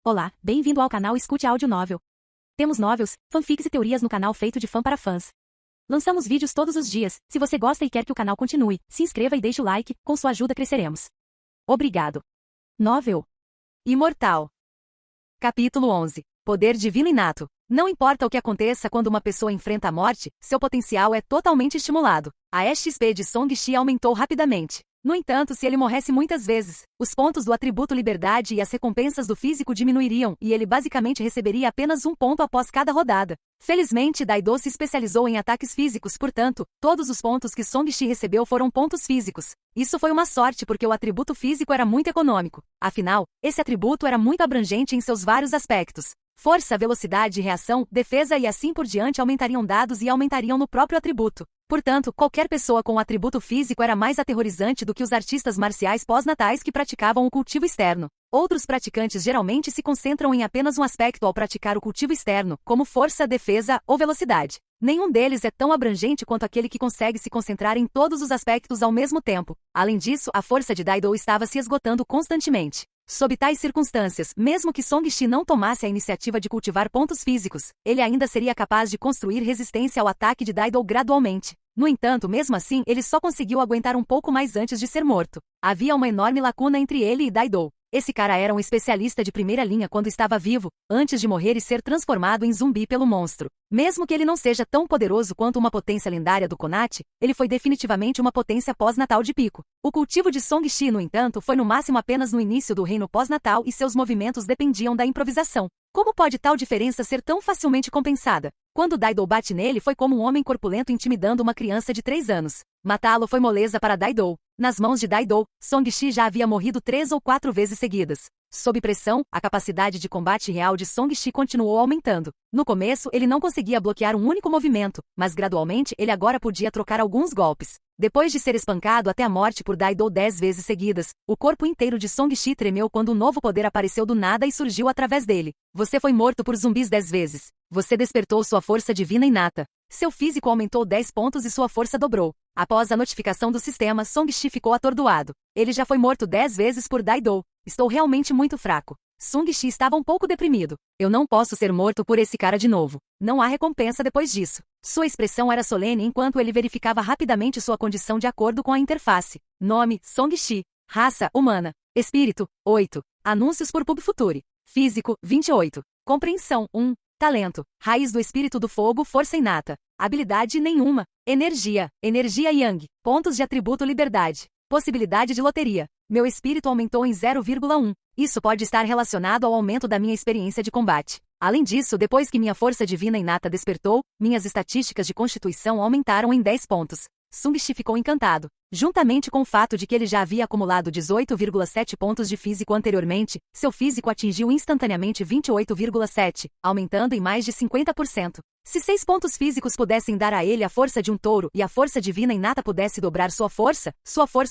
Olá, bem-vindo ao canal Escute Áudio Novel. Temos novels, fanfics e teorias no canal feito de fã para fãs. Lançamos vídeos todos os dias. Se você gosta e quer que o canal continue, se inscreva e deixe o like, com sua ajuda cresceremos. Obrigado. Novel Imortal. Capítulo 11. Poder divino inato. Não importa o que aconteça quando uma pessoa enfrenta a morte, seu potencial é totalmente estimulado. A XP de Song-Shi aumentou rapidamente. No entanto, se ele morresse muitas vezes, os pontos do atributo liberdade e as recompensas do físico diminuiriam e ele basicamente receberia apenas um ponto após cada rodada. Felizmente, Daido se especializou em ataques físicos, portanto, todos os pontos que Song-Shi recebeu foram pontos físicos. Isso foi uma sorte porque o atributo físico era muito econômico. Afinal, esse atributo era muito abrangente em seus vários aspectos. Força, velocidade, reação, defesa e assim por diante aumentariam dados e aumentariam no próprio atributo. Portanto, qualquer pessoa com o atributo físico era mais aterrorizante do que os artistas marciais pós-natais que praticavam o cultivo externo. Outros praticantes geralmente se concentram em apenas um aspecto ao praticar o cultivo externo, como força, defesa ou velocidade. Nenhum deles é tão abrangente quanto aquele que consegue se concentrar em todos os aspectos ao mesmo tempo. Além disso, a força de Daido estava se esgotando constantemente. Sob tais circunstâncias, mesmo que Song-Shi não tomasse a iniciativa de cultivar pontos físicos, ele ainda seria capaz de construir resistência ao ataque de Daido gradualmente. No entanto, mesmo assim, ele só conseguiu aguentar um pouco mais antes de ser morto. Havia uma enorme lacuna entre ele e Daido. Esse cara era um especialista de primeira linha quando estava vivo, antes de morrer e ser transformado em zumbi pelo monstro. Mesmo que ele não seja tão poderoso quanto uma potência lendária do Konachi, ele foi definitivamente uma potência pós-natal de pico. O cultivo de Song-Shi, no entanto, foi no máximo apenas no início do reino pós-natal e seus movimentos dependiam da improvisação. Como pode tal diferença ser tão facilmente compensada? Quando Daido bate nele foi como um homem corpulento intimidando uma criança de 3 anos. Matá-lo foi moleza para Daido. Nas mãos de Daido, Song-Shi já havia morrido 3 ou 4 vezes seguidas. Sob pressão, a capacidade de combate real de Song-Shi continuou aumentando. No começo, ele não conseguia bloquear um único movimento, mas gradualmente ele agora podia trocar alguns golpes. Depois de ser espancado até a morte por Daido 10 vezes seguidas, o corpo inteiro de Song-Shi tremeu quando um novo poder apareceu do nada e surgiu através dele. Você foi morto por zumbis 10 vezes. Você despertou sua força divina inata. Seu físico aumentou 10 pontos e sua força dobrou. Após a notificação do sistema, Song-Shi ficou atordoado. Ele já foi morto 10 vezes por Daido. Estou realmente muito fraco. Song-Shi estava um pouco deprimido. Eu não posso ser morto por esse cara de novo. Não há recompensa depois disso. Sua expressão era solene enquanto ele verificava rapidamente sua condição de acordo com a interface. Nome, Song-Shi. Raça, humana. Espírito, 8. Anúncios por PubFuture. Físico, 28. Compreensão, 1. Talento. Raiz do espírito do fogo, força inata. Habilidade nenhuma. Energia. Energia Yang. Pontos de atributo liberdade. Possibilidade de loteria. Meu espírito aumentou em 0,1. Isso pode estar relacionado ao aumento da minha experiência de combate. Além disso, depois que minha força divina inata despertou, minhas estatísticas de constituição aumentaram em 10 pontos. Song-Shi ficou encantado. Juntamente com o fato de que ele já havia acumulado 18,7 pontos de físico anteriormente, seu físico atingiu instantaneamente 28,7, aumentando em mais de 50%. Se 6 pontos físicos pudessem dar a ele a força de um touro e a força divina inata pudesse dobrar sua força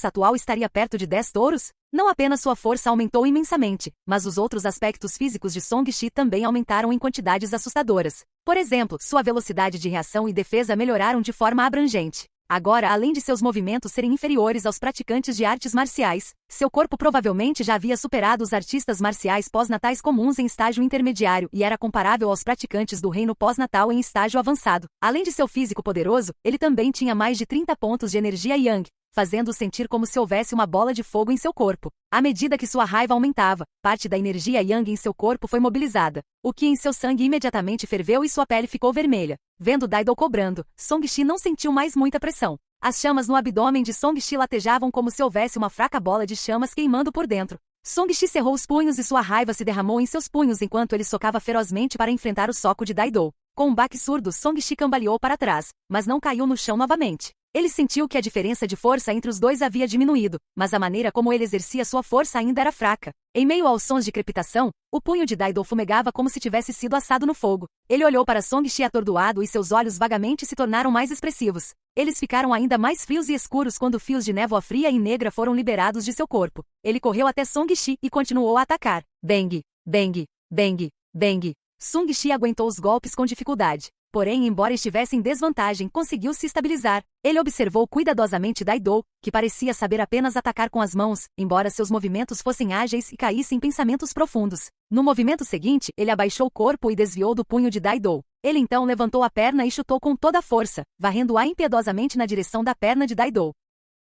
atual estaria perto de 10 touros? Não apenas sua força aumentou imensamente, mas os outros aspectos físicos de Song-Shi também aumentaram em quantidades assustadoras. Por exemplo, sua velocidade de reação e defesa melhoraram de forma abrangente. Agora, além de seus movimentos serem inferiores aos praticantes de artes marciais, seu corpo provavelmente já havia superado os artistas marciais pós-natais comuns em estágio intermediário e era comparável aos praticantes do reino pós-natal em estágio avançado. Além de seu físico poderoso, ele também tinha mais de 30 pontos de energia Yang, fazendo-o sentir como se houvesse uma bola de fogo em seu corpo. À medida que sua raiva aumentava, parte da energia Yang em seu corpo foi mobilizada. O Qi em seu sangue imediatamente ferveu e sua pele ficou vermelha. Vendo Daido cobrando, Song-Shi não sentiu mais muita pressão. As chamas no abdômen de Song-Shi latejavam como se houvesse uma fraca bola de chamas queimando por dentro. Song-Shi cerrou os punhos e sua raiva se derramou em seus punhos enquanto ele socava ferozmente para enfrentar o soco de Daido. Com um baque surdo, Song-Shi cambaleou para trás, mas não caiu no chão novamente. Ele sentiu que a diferença de força entre os dois havia diminuído, mas a maneira como ele exercia sua força ainda era fraca. Em meio aos sons de crepitação, o punho de Daido fumegava como se tivesse sido assado no fogo. Ele olhou para Song-Shi atordoado e seus olhos vagamente se tornaram mais expressivos. Eles ficaram ainda mais frios e escuros quando fios de névoa fria e negra foram liberados de seu corpo. Ele correu até Song-Shi e continuou a atacar. Bang, bang, bang, bang. Song-Shi aguentou os golpes com dificuldade. Porém, embora estivesse em desvantagem, conseguiu se estabilizar. Ele observou cuidadosamente Daido, que parecia saber apenas atacar com as mãos, embora seus movimentos fossem ágeis e caíssem em pensamentos profundos. No movimento seguinte, ele abaixou o corpo e desviou do punho de Daido. Ele então levantou a perna e chutou com toda a força, varrendo-a impiedosamente na direção da perna de Daido.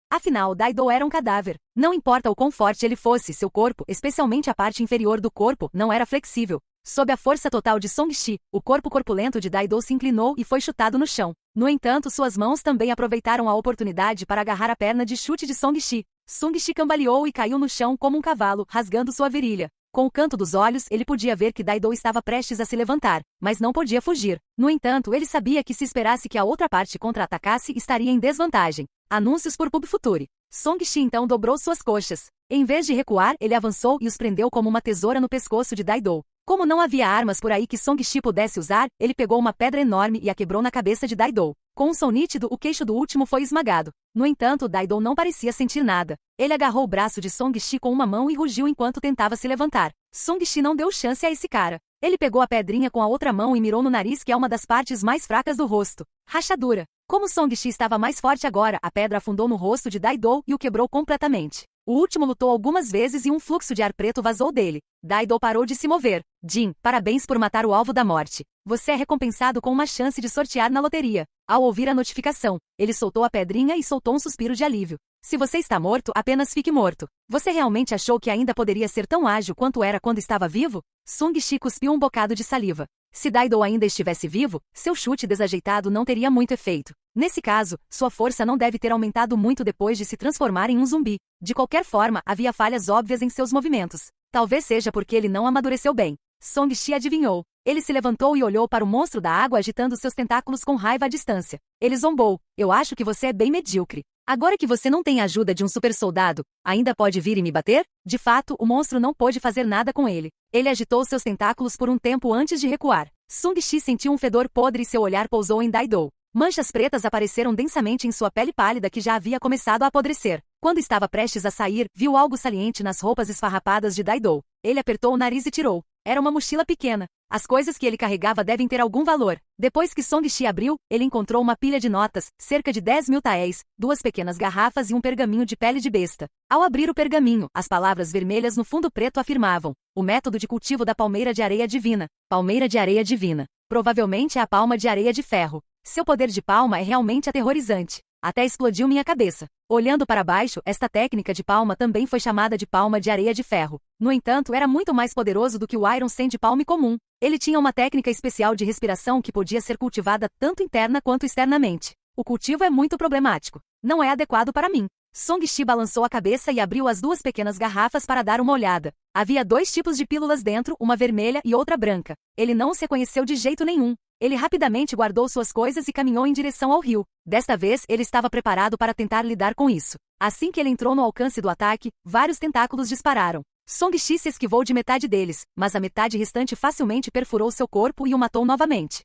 Afinal, Daido era um cadáver. Não importa o quão forte ele fosse, seu corpo, especialmente a parte inferior do corpo, não era flexível. Sob a força total de Song-Shi, o corpo corpulento de Daido se inclinou e foi chutado no chão. No entanto, suas mãos também aproveitaram a oportunidade para agarrar a perna de chute de Song-Shi. Song-Shi cambaleou e caiu no chão como um cavalo, rasgando sua virilha. Com o canto dos olhos, ele podia ver que Daido estava prestes a se levantar, mas não podia fugir. No entanto, ele sabia que se esperasse que a outra parte contra-atacasse, estaria em desvantagem. Anúncios por Pub Future. Song-Shi então dobrou suas coxas. Em vez de recuar, ele avançou e os prendeu como uma tesoura no pescoço de Daido. Como não havia armas por aí que Song-Shi pudesse usar, ele pegou uma pedra enorme e a quebrou na cabeça de Daido. Com um som nítido, o queixo do último foi esmagado. No entanto, Daido não parecia sentir nada. Ele agarrou o braço de Song-Shi com uma mão e rugiu enquanto tentava se levantar. Song-Shi não deu chance a esse cara. Ele pegou a pedrinha com a outra mão e mirou no nariz, que é uma das partes mais fracas do rosto. Rachadura. Como Song-Shi estava mais forte agora, a pedra afundou no rosto de Daido e o quebrou completamente. O último lutou algumas vezes e um fluxo de ar preto vazou dele. Daido parou de se mover. Jin, parabéns por matar o alvo da morte. Você é recompensado com uma chance de sortear na loteria. Ao ouvir a notificação, ele soltou a pedrinha e soltou um suspiro de alívio. Se você está morto, apenas fique morto. Você realmente achou que ainda poderia ser tão ágil quanto era quando estava vivo? Song-Shi cuspiu um bocado de saliva. Se Daido ainda estivesse vivo, seu chute desajeitado não teria muito efeito. Nesse caso, sua força não deve ter aumentado muito depois de se transformar em um zumbi. De qualquer forma, havia falhas óbvias em seus movimentos. Talvez seja porque ele não amadureceu bem. Song-Shi adivinhou. Ele se levantou e olhou para o monstro da água agitando seus tentáculos com raiva à distância. Ele zombou. Eu acho que você é bem medíocre. Agora que você não tem a ajuda de um super soldado, ainda pode vir e me bater? De fato, o monstro não pôde fazer nada com ele. Ele agitou seus tentáculos por um tempo antes de recuar. Song-Shi sentiu um fedor podre e seu olhar pousou em Daido. Manchas pretas apareceram densamente em sua pele pálida que já havia começado a apodrecer. Quando estava prestes a sair, viu algo saliente nas roupas esfarrapadas de Daido. Ele apertou o nariz e tirou. Era uma mochila pequena. As coisas que ele carregava devem ter algum valor. Depois que Song-Shi abriu, ele encontrou uma pilha de notas, cerca de 10.000 taéis, 2 pequenas garrafas e um pergaminho de pele de besta. Ao abrir o pergaminho, as palavras vermelhas no fundo preto afirmavam: o método de cultivo da palmeira de areia divina. Palmeira de areia divina. Provavelmente é a palma de areia de ferro. Seu poder de palma é realmente aterrorizante. Até explodiu minha cabeça. Olhando para baixo, esta técnica de palma também foi chamada de palma de areia de ferro. No entanto, era muito mais poderoso do que o Iron Sand Palm comum. Ele tinha uma técnica especial de respiração que podia ser cultivada tanto interna quanto externamente. O cultivo é muito problemático. Não é adequado para mim. Song-Shi balançou a cabeça e abriu as 2 pequenas garrafas para dar uma olhada. Havia 2 tipos de pílulas dentro, uma vermelha e outra branca. Ele não os reconheceu de jeito nenhum. Ele rapidamente guardou suas coisas e caminhou em direção ao rio. Desta vez, ele estava preparado para tentar lidar com isso. Assim que ele entrou no alcance do ataque, vários tentáculos dispararam. Song-Shi se esquivou de metade deles, mas a metade restante facilmente perfurou seu corpo e o matou novamente.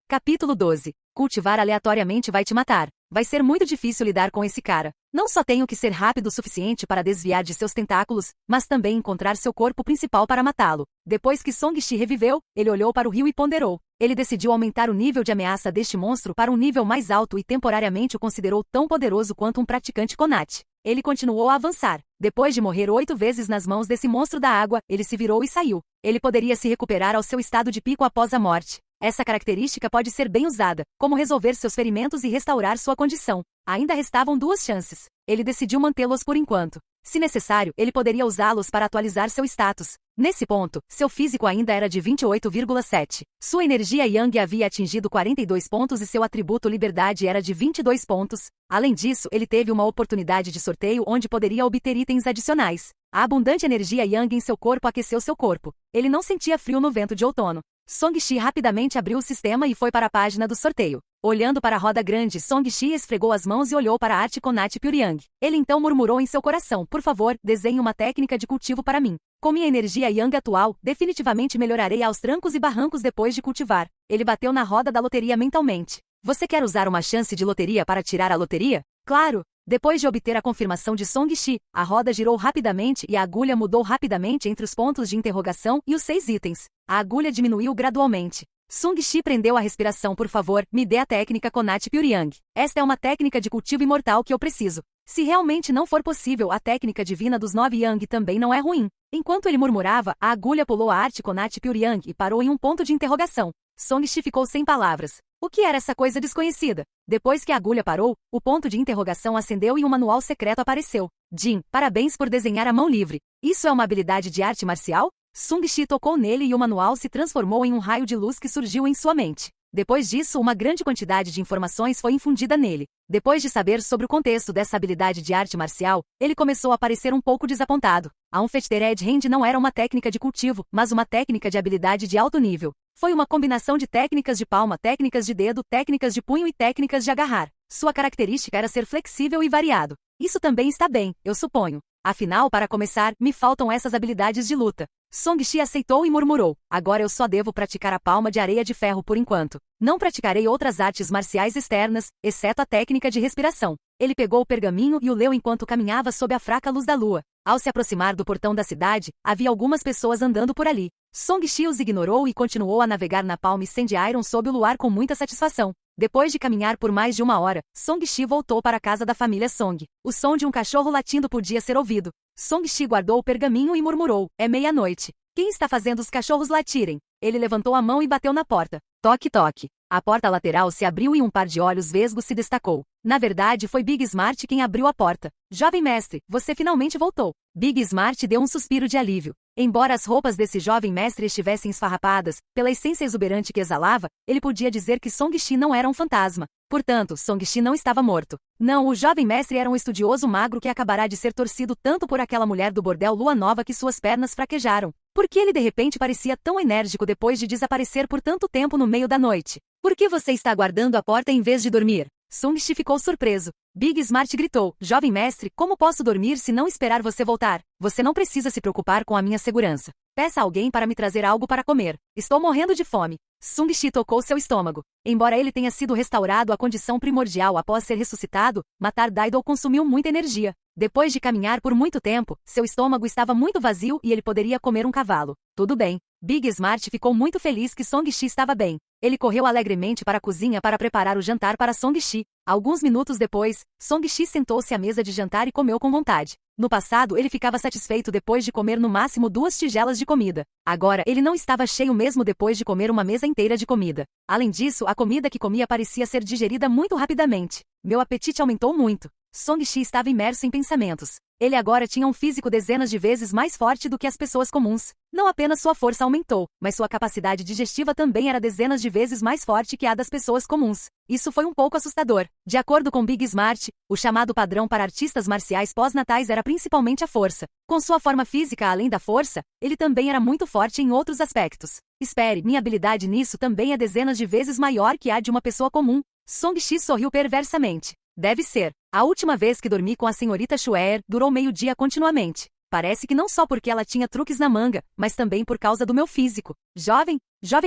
Capítulo 12. Cultivar aleatoriamente vai te matar. Vai ser muito difícil lidar com esse cara. Não só tenho que ser rápido o suficiente para desviar de seus tentáculos, mas também encontrar seu corpo principal para matá-lo. Depois que Song-Shi reviveu, ele olhou para o rio e ponderou. Ele decidiu aumentar o nível de ameaça deste monstro para um nível mais alto e temporariamente o considerou tão poderoso quanto um praticante Konate. Ele continuou a avançar. Depois de morrer 8 vezes nas mãos desse monstro da água, ele se virou e saiu. Ele poderia se recuperar ao seu estado de pico após a morte. Essa característica pode ser bem usada, como resolver seus ferimentos e restaurar sua condição. Ainda restavam 2 chances. Ele decidiu mantê-los por enquanto. Se necessário, ele poderia usá-los para atualizar seu status. Nesse ponto, seu físico ainda era de 28,7. Sua energia Yang havia atingido 42 pontos e seu atributo liberdade era de 22 pontos. Além disso, ele teve uma oportunidade de sorteio onde poderia obter itens adicionais. A abundante energia Yang em seu corpo aqueceu seu corpo. Ele não sentia frio no vento de outono. Song-Shi rapidamente abriu o sistema e foi para a página do sorteio. Olhando para a roda grande, Song-Shi esfregou as mãos e olhou para a arte Konate Pyuryang. Ele então murmurou em seu coração: por favor, desenhe uma técnica de cultivo para mim. Com minha energia Yang atual, definitivamente melhorarei aos trancos e barrancos depois de cultivar. Ele bateu na roda da loteria mentalmente. Você quer usar uma chance de loteria para tirar a loteria? Claro! Depois de obter a confirmação de Song-Shi, a roda girou rapidamente e a agulha mudou rapidamente entre os pontos de interrogação e os 6 itens. A agulha diminuiu gradualmente. Sung-Shi prendeu a respiração. Por favor, me dê a técnica Konat Pyuryang. Esta é uma técnica de cultivo imortal que eu preciso. Se realmente não for possível, a técnica divina dos 9 Yang também não é ruim. Enquanto ele murmurava, a agulha pulou a arte Konat Pyuryang e parou em um ponto de interrogação. Song-Shi ficou sem palavras. O que era essa coisa desconhecida? Depois que a agulha parou, o ponto de interrogação acendeu e um manual secreto apareceu. Jin, parabéns por desenhar a mão livre. Isso é uma habilidade de arte marcial? Sung-Shi tocou nele e o manual se transformou em um raio de luz que surgiu em sua mente. Depois disso, uma grande quantidade de informações foi infundida nele. Depois de saber sobre o contexto dessa habilidade de arte marcial, ele começou a parecer um pouco desapontado. A Unfettered Hand não era uma técnica de cultivo, mas uma técnica de habilidade de alto nível. Foi uma combinação de técnicas de palma, técnicas de dedo, técnicas de punho e técnicas de agarrar. Sua característica era ser flexível e variado. Isso também está bem, eu suponho. Afinal, para começar, me faltam essas habilidades de luta. Song-Shi aceitou e murmurou. Agora eu só devo praticar a palma de areia de ferro por enquanto. Não praticarei outras artes marciais externas, exceto a técnica de respiração. Ele pegou o pergaminho e o leu enquanto caminhava sob a fraca luz da lua. Ao se aproximar do portão da cidade, havia algumas pessoas andando por ali. Song-Shi os ignorou e continuou a navegar na Palm Sand Iron sob o luar com muita satisfação. Depois de caminhar por mais de 1 hora, Song-Shi voltou para a casa da família Song. O som de um cachorro latindo podia ser ouvido. Song-Shi guardou o pergaminho e murmurou. É meia-noite. Quem está fazendo os cachorros latirem? Ele levantou a mão e bateu na porta. Toque, toque. A porta lateral se abriu e um par de olhos vesgos se destacou. Na verdade, foi Big Smart quem abriu a porta. Jovem mestre, você finalmente voltou. Big Smart deu um suspiro de alívio. Embora as roupas desse jovem mestre estivessem esfarrapadas, pela essência exuberante que exalava, ele podia dizer que Song-Shi não era um fantasma. Portanto, Song-Shi não estava morto. Não, o jovem mestre era um estudioso magro que acabará de ser torcido tanto por aquela mulher do bordel Lua Nova que suas pernas fraquejaram. Por que ele de repente parecia tão enérgico depois de desaparecer por tanto tempo no meio da noite? Por que você está guardando a porta em vez de dormir? Sung-Shi ficou surpreso. Big Smart gritou. Jovem mestre, como posso dormir se não esperar você voltar? Você não precisa se preocupar com a minha segurança. Peça a alguém para me trazer algo para comer. Estou morrendo de fome. Sung-Shi tocou seu estômago. Embora ele tenha sido restaurado à condição primordial após ser ressuscitado, matar Daidou consumiu muita energia. Depois de caminhar por muito tempo, seu estômago estava muito vazio e ele poderia comer um cavalo. Tudo bem. Big Smart ficou muito feliz que Song-Shi estava bem. Ele correu alegremente para a cozinha para preparar o jantar para Song-Shi. Alguns minutos depois, Song-Shi sentou-se à mesa de jantar e comeu com vontade. No passado, ele ficava satisfeito depois de comer no máximo 2 tigelas de comida. Agora, ele não estava cheio mesmo depois de comer uma mesa inteira de comida. Além disso, a comida que comia parecia ser digerida muito rapidamente. Meu apetite aumentou muito. Song-Shi estava imerso em pensamentos. Ele agora tinha um físico dezenas de vezes mais forte do que as pessoas comuns. Não apenas sua força aumentou, mas sua capacidade digestiva também era dezenas de vezes mais forte que a das pessoas comuns. Isso foi um pouco assustador. De acordo com Big Smart, o chamado padrão para artistas marciais pós-natais era principalmente a força. Com sua forma física além da força, ele também era muito forte em outros aspectos. Espere, minha habilidade nisso também é dezenas de vezes maior que a de uma pessoa comum. Song-Shi sorriu perversamente. Deve ser. A última vez que dormi com a senhorita Shue'er durou meio-dia continuamente. Parece que não só porque ela tinha truques na manga, mas também por causa do meu físico. Jovem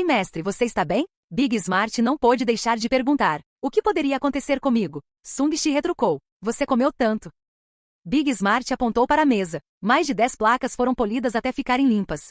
mestre, você está bem? Big Smart não pôde deixar de perguntar. O que poderia acontecer comigo? Sung-Shi retrucou. Você comeu tanto. Big Smart apontou para a mesa. Mais de 10 placas foram polidas até ficarem limpas.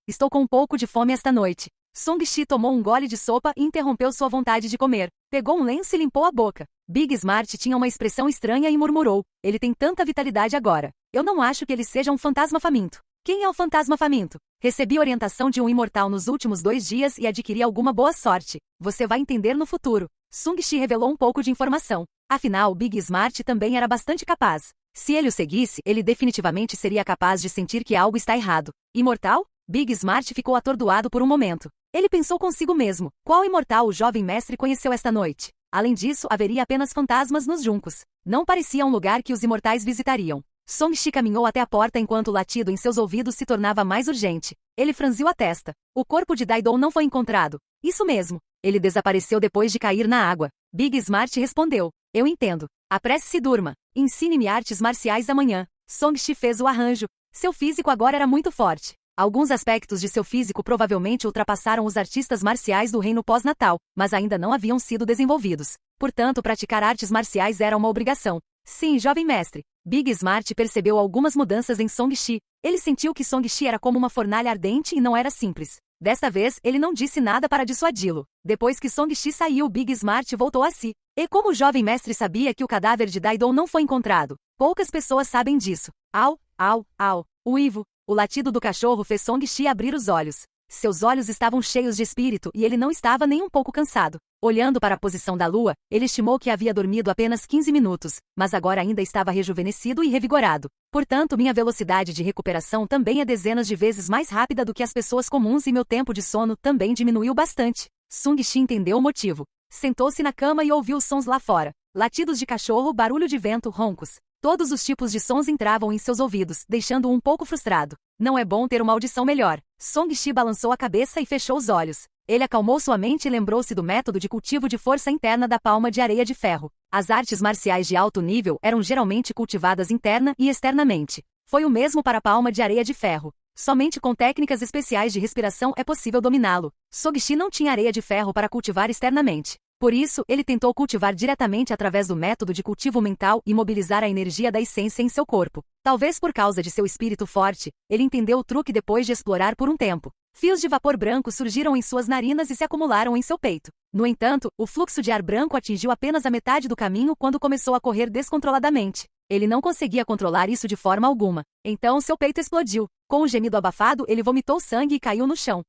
Estou com um pouco de fome esta noite. Sung-Shi tomou um gole de sopa e interrompeu sua vontade de comer. Pegou um lenço e limpou a boca. Big Smart tinha uma expressão estranha e murmurou. Ele tem tanta vitalidade agora. Eu não acho que ele seja um fantasma faminto. Quem é o fantasma faminto? Recebi orientação de um imortal nos últimos 2 dias e adquiri alguma boa sorte. Você vai entender no futuro. Sung-Shi revelou um pouco de informação. Afinal, Big Smart também era bastante capaz. Se ele o seguisse, ele definitivamente seria capaz de sentir que algo está errado. Imortal? Big Smart ficou atordoado por um momento. Ele pensou consigo mesmo. Qual imortal o jovem mestre conheceu esta noite? Além disso, haveria apenas fantasmas nos juncos. Não parecia um lugar que os imortais visitariam. Song-Shi caminhou até a porta enquanto o latido em seus ouvidos se tornava mais urgente. Ele franziu a testa. O corpo de Daidou não foi encontrado. Isso mesmo. Ele desapareceu depois de cair na água. Big Smart respondeu. Eu entendo. Apresse-se e durma. Ensine-me artes marciais amanhã. Song-Shi fez o arranjo. Seu físico agora era muito forte. Alguns aspectos de seu físico provavelmente ultrapassaram os artistas marciais do reino pós-natal, mas ainda não haviam sido desenvolvidos. Portanto, praticar artes marciais era uma obrigação. Sim, jovem mestre. Big Smart percebeu algumas mudanças em Song-Shi. Ele sentiu que Song-Shi era como uma fornalha ardente e não era simples. Desta vez, ele não disse nada para dissuadi-lo. Depois que Song-Shi saiu, Big Smart voltou a si. E como o jovem mestre sabia que o cadáver de Daidon não foi encontrado? Poucas pessoas sabem disso. Au, au, au. O latido do cachorro fez Song-Shi abrir os olhos. Seus olhos estavam cheios de espírito e ele não estava nem um pouco cansado. Olhando para a posição da lua, ele estimou que havia dormido apenas 15 minutos, mas agora ainda estava rejuvenescido e revigorado. Portanto, minha velocidade de recuperação também é dezenas de vezes mais rápida do que as pessoas comuns e meu tempo de sono também diminuiu bastante. Sung-Shi entendeu o motivo. Sentou-se na cama e ouviu sons lá fora. Latidos de cachorro, barulho de vento, roncos. Todos os tipos de sons entravam em seus ouvidos, deixando-o um pouco frustrado. Não é bom ter uma audição melhor. Song-Shi balançou a cabeça e fechou os olhos. Ele acalmou sua mente e lembrou-se do método de cultivo de força interna da palma de areia de ferro. As artes marciais de alto nível eram geralmente cultivadas interna e externamente. Foi o mesmo para a palma de areia de ferro. Somente com técnicas especiais de respiração é possível dominá-lo. Song-Shi não tinha areia de ferro para cultivar externamente. Por isso, ele tentou cultivar diretamente através do método de cultivo mental e mobilizar a energia da essência em seu corpo. Talvez por causa de seu espírito forte, ele entendeu o truque depois de explorar por um tempo. Fios de vapor branco surgiram em suas narinas e se acumularam em seu peito. No entanto, o fluxo de ar branco atingiu apenas a metade do caminho quando começou a correr descontroladamente. Ele não conseguia controlar isso de forma alguma. Então seu peito explodiu. Com um gemido abafado, ele vomitou sangue e caiu no chão.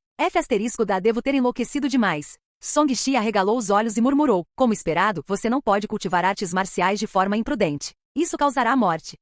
Devo ter enlouquecido demais. Song-Shi arregalou os olhos e murmurou, como esperado, você não pode cultivar artes marciais de forma imprudente. Isso causará a morte.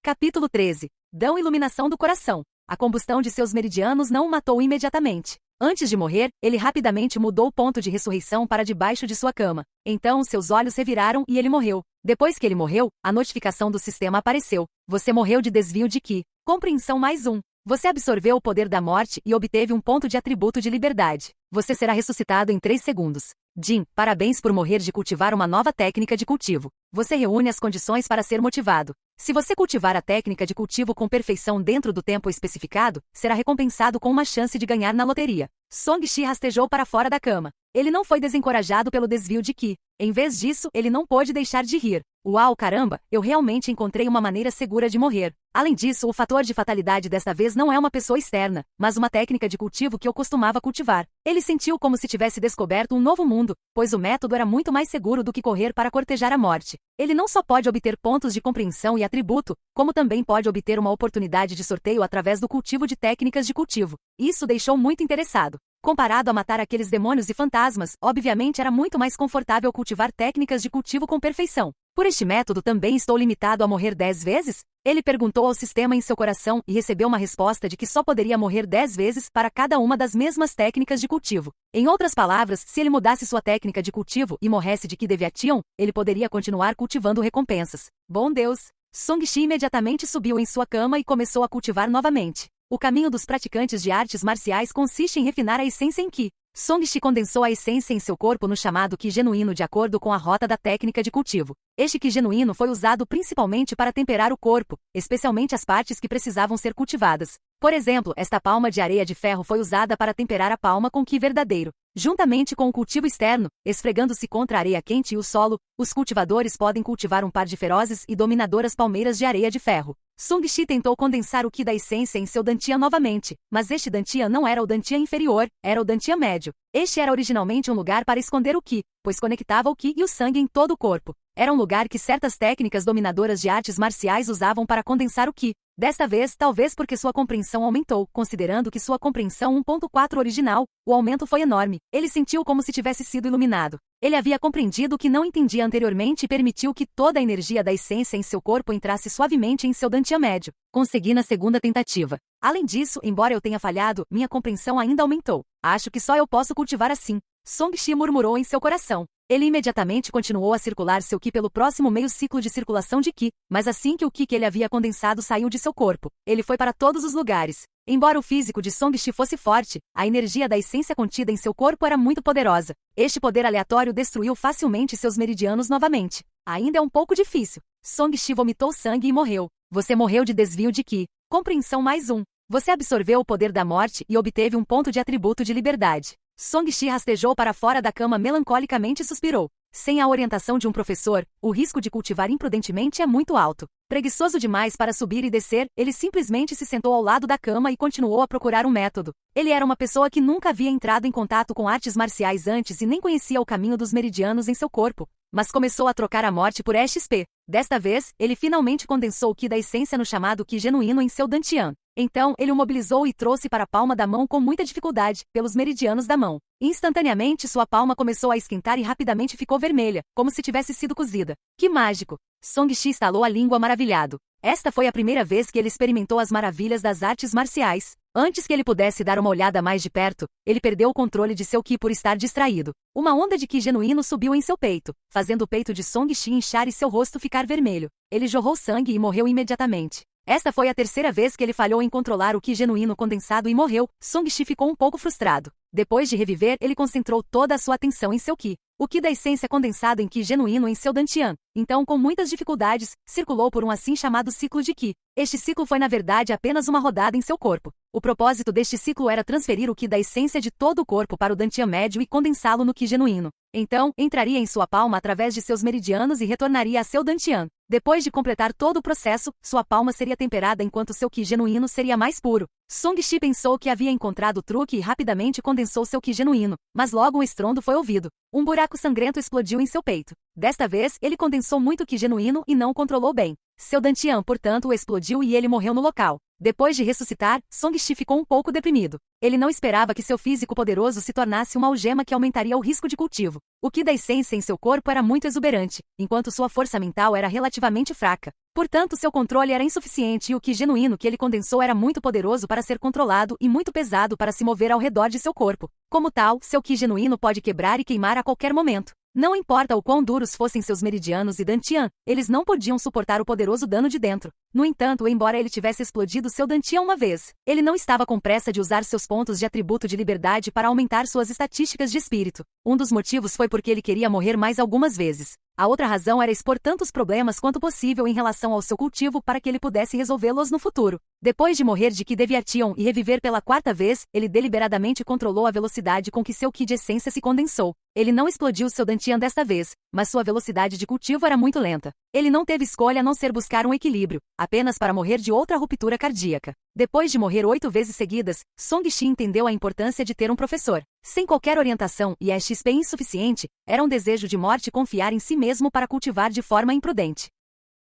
Capítulo 13. Dão iluminação do coração. A combustão de seus meridianos não o matou imediatamente. Antes de morrer, ele rapidamente mudou o ponto de ressurreição para debaixo de sua cama. Então seus olhos reviraram e ele morreu. Depois que ele morreu, a notificação do sistema apareceu. Você morreu de desvio de Ki. Compreensão mais 1. Você absorveu o poder da morte e obteve um ponto de atributo de liberdade. Você será ressuscitado em 3 segundos. Jin, parabéns por morrer de cultivar uma nova técnica de cultivo. Você reúne as condições para ser motivado. Se você cultivar a técnica de cultivo com perfeição dentro do tempo especificado, será recompensado com uma chance de ganhar na loteria. Song-Shi rastejou para fora da cama. Ele não foi desencorajado pelo desvio de Ki. Em vez disso, ele não pôde deixar de rir. Uau, caramba, eu realmente encontrei uma maneira segura de morrer. Além disso, o fator de fatalidade desta vez não é uma pessoa externa, mas uma técnica de cultivo que eu costumava cultivar. Ele sentiu como se tivesse descoberto um novo mundo, pois o método era muito mais seguro do que correr para cortejar a morte. Ele não só pode obter pontos de compreensão e atributo, como também pode obter uma oportunidade de sorteio através do cultivo de técnicas de cultivo. Isso deixou muito interessado. Comparado a matar aqueles demônios e fantasmas, obviamente era muito mais confortável cultivar técnicas de cultivo com perfeição. Por este método também estou limitado a morrer 10 vezes? Ele perguntou ao sistema em seu coração e recebeu uma resposta de que só poderia morrer 10 vezes para cada uma das mesmas técnicas de cultivo. Em outras palavras, se ele mudasse sua técnica de cultivo e morresse de Ki deviation, ele poderia continuar cultivando recompensas. Bom Deus! Song-Shi imediatamente subiu em sua cama e começou a cultivar novamente. O caminho dos praticantes de artes marciais consiste em refinar a essência em Ki. Song-Shi condensou a essência em seu corpo no chamado Ki genuíno de acordo com a rota da técnica de cultivo. Este Ki genuíno foi usado principalmente para temperar o corpo, especialmente as partes que precisavam ser cultivadas. Por exemplo, esta palma de areia de ferro foi usada para temperar a palma com Ki verdadeiro. Juntamente com o cultivo externo, esfregando-se contra a areia quente e o solo, os cultivadores podem cultivar um par de ferozes e dominadoras palmeiras de areia de ferro. Song-Shi tentou condensar o Ki da essência em seu Dantian novamente, mas este Dantian não era o Dantian inferior, era o Dantian médio. Este era originalmente um lugar para esconder o Ki, pois conectava o Ki e o sangue em todo o corpo. Era um lugar que certas técnicas dominadoras de artes marciais usavam para condensar o Ki. Desta vez, talvez porque sua compreensão aumentou, considerando que sua compreensão 1.4 original, o aumento foi enorme. Ele sentiu como se tivesse sido iluminado. Ele havia compreendido o que não entendia anteriormente e permitiu que toda a energia da essência em seu corpo entrasse suavemente em seu Dantian médio. Consegui na segunda tentativa. Além disso, embora eu tenha falhado, minha compreensão ainda aumentou. Acho que só eu posso cultivar assim. Song-Shi murmurou em seu coração. Ele imediatamente continuou a circular seu Ki pelo próximo meio ciclo de circulação de Ki, mas assim que o Ki que ele havia condensado saiu de seu corpo, ele foi para todos os lugares. Embora o físico de Song-Shi fosse forte, a energia da essência contida em seu corpo era muito poderosa. Este poder aleatório destruiu facilmente seus meridianos novamente. Ainda é um pouco difícil. Song-Shi vomitou sangue e morreu. Você morreu de desvio de Ki. Compreensão mais 1. Você absorveu o poder da morte e obteve um ponto de atributo de liberdade. Song-Shi rastejou para fora da cama melancolicamente e suspirou. Sem a orientação de um professor, o risco de cultivar imprudentemente é muito alto. Preguiçoso demais para subir e descer, ele simplesmente se sentou ao lado da cama e continuou a procurar um método. Ele era uma pessoa que nunca havia entrado em contato com artes marciais antes e nem conhecia o caminho dos meridianos em seu corpo, mas começou a trocar a morte por XP. Desta vez, ele finalmente condensou o Ki da essência no chamado Ki genuíno em seu Dantian. Então, ele o mobilizou e trouxe para a palma da mão com muita dificuldade, pelos meridianos da mão. Instantaneamente, sua palma começou a esquentar e rapidamente ficou vermelha, como se tivesse sido cozida. Que mágico! Song Shi estalou a língua maravilhado. Esta foi a primeira vez que ele experimentou as maravilhas das artes marciais. Antes que ele pudesse dar uma olhada mais de perto, ele perdeu o controle de seu Ki por estar distraído. Uma onda de Ki genuíno subiu em seu peito, fazendo o peito de Song Shi inchar e seu rosto ficar vermelho. Ele jorrou sangue e morreu imediatamente. Esta foi a terceira vez que ele falhou em controlar o Ki genuíno condensado e morreu. Song Shi ficou um pouco frustrado. Depois de reviver, ele concentrou toda a sua atenção em seu Ki. O Ki da essência condensado em Ki genuíno em seu Dantian. Então, com muitas dificuldades, circulou por um assim chamado ciclo de Ki. Este ciclo foi na verdade apenas uma rodada em seu corpo. O propósito deste ciclo era transferir o Ki da essência de todo o corpo para o Dantian médio e condensá-lo no Ki genuíno. Então, entraria em sua palma através de seus meridianos e retornaria a seu Dantian. Depois de completar todo o processo, sua palma seria temperada enquanto seu Ki genuíno seria mais puro. Song Shi pensou que havia encontrado o truque e rapidamente condensou seu Ki genuíno, mas logo um estrondo foi ouvido. Um buraco sangrento explodiu em seu peito. Desta vez, ele condensou muito Ki genuíno e não o controlou bem. Seu Dantian, portanto, explodiu e ele morreu no local. Depois de ressuscitar, Song Shi ficou um pouco deprimido. Ele não esperava que seu físico poderoso se tornasse uma algema que aumentaria o risco de cultivo. O Ki da essência em seu corpo era muito exuberante, enquanto sua força mental era relativamente fraca. Portanto, seu controle era insuficiente e o Ki genuíno que ele condensou era muito poderoso para ser controlado e muito pesado para se mover ao redor de seu corpo. Como tal, seu Ki genuíno pode quebrar e queimar a qualquer momento. Não importa o quão duros fossem seus meridianos e Dantian, eles não podiam suportar o poderoso dano de dentro. No entanto, embora ele tivesse explodido seu Dantian uma vez, ele não estava com pressa de usar seus pontos de atributo de liberdade para aumentar suas estatísticas de espírito. Um dos motivos foi porque ele queria morrer mais algumas vezes. A outra razão era expor tantos problemas quanto possível em relação ao seu cultivo para que ele pudesse resolvê-los no futuro. Depois de morrer de Ki Deviation e reviver pela quarta vez, ele deliberadamente controlou a velocidade com que seu Ki de essência se condensou. Ele não explodiu seu Dantian desta vez, mas sua velocidade de cultivo era muito lenta. Ele não teve escolha a não ser buscar um equilíbrio, apenas para morrer de outra ruptura cardíaca. Depois de morrer 8 vezes seguidas, Song Shi entendeu a importância de ter um professor. Sem qualquer orientação e a XP insuficiente, era um desejo de morte confiar em si mesmo para cultivar de forma imprudente.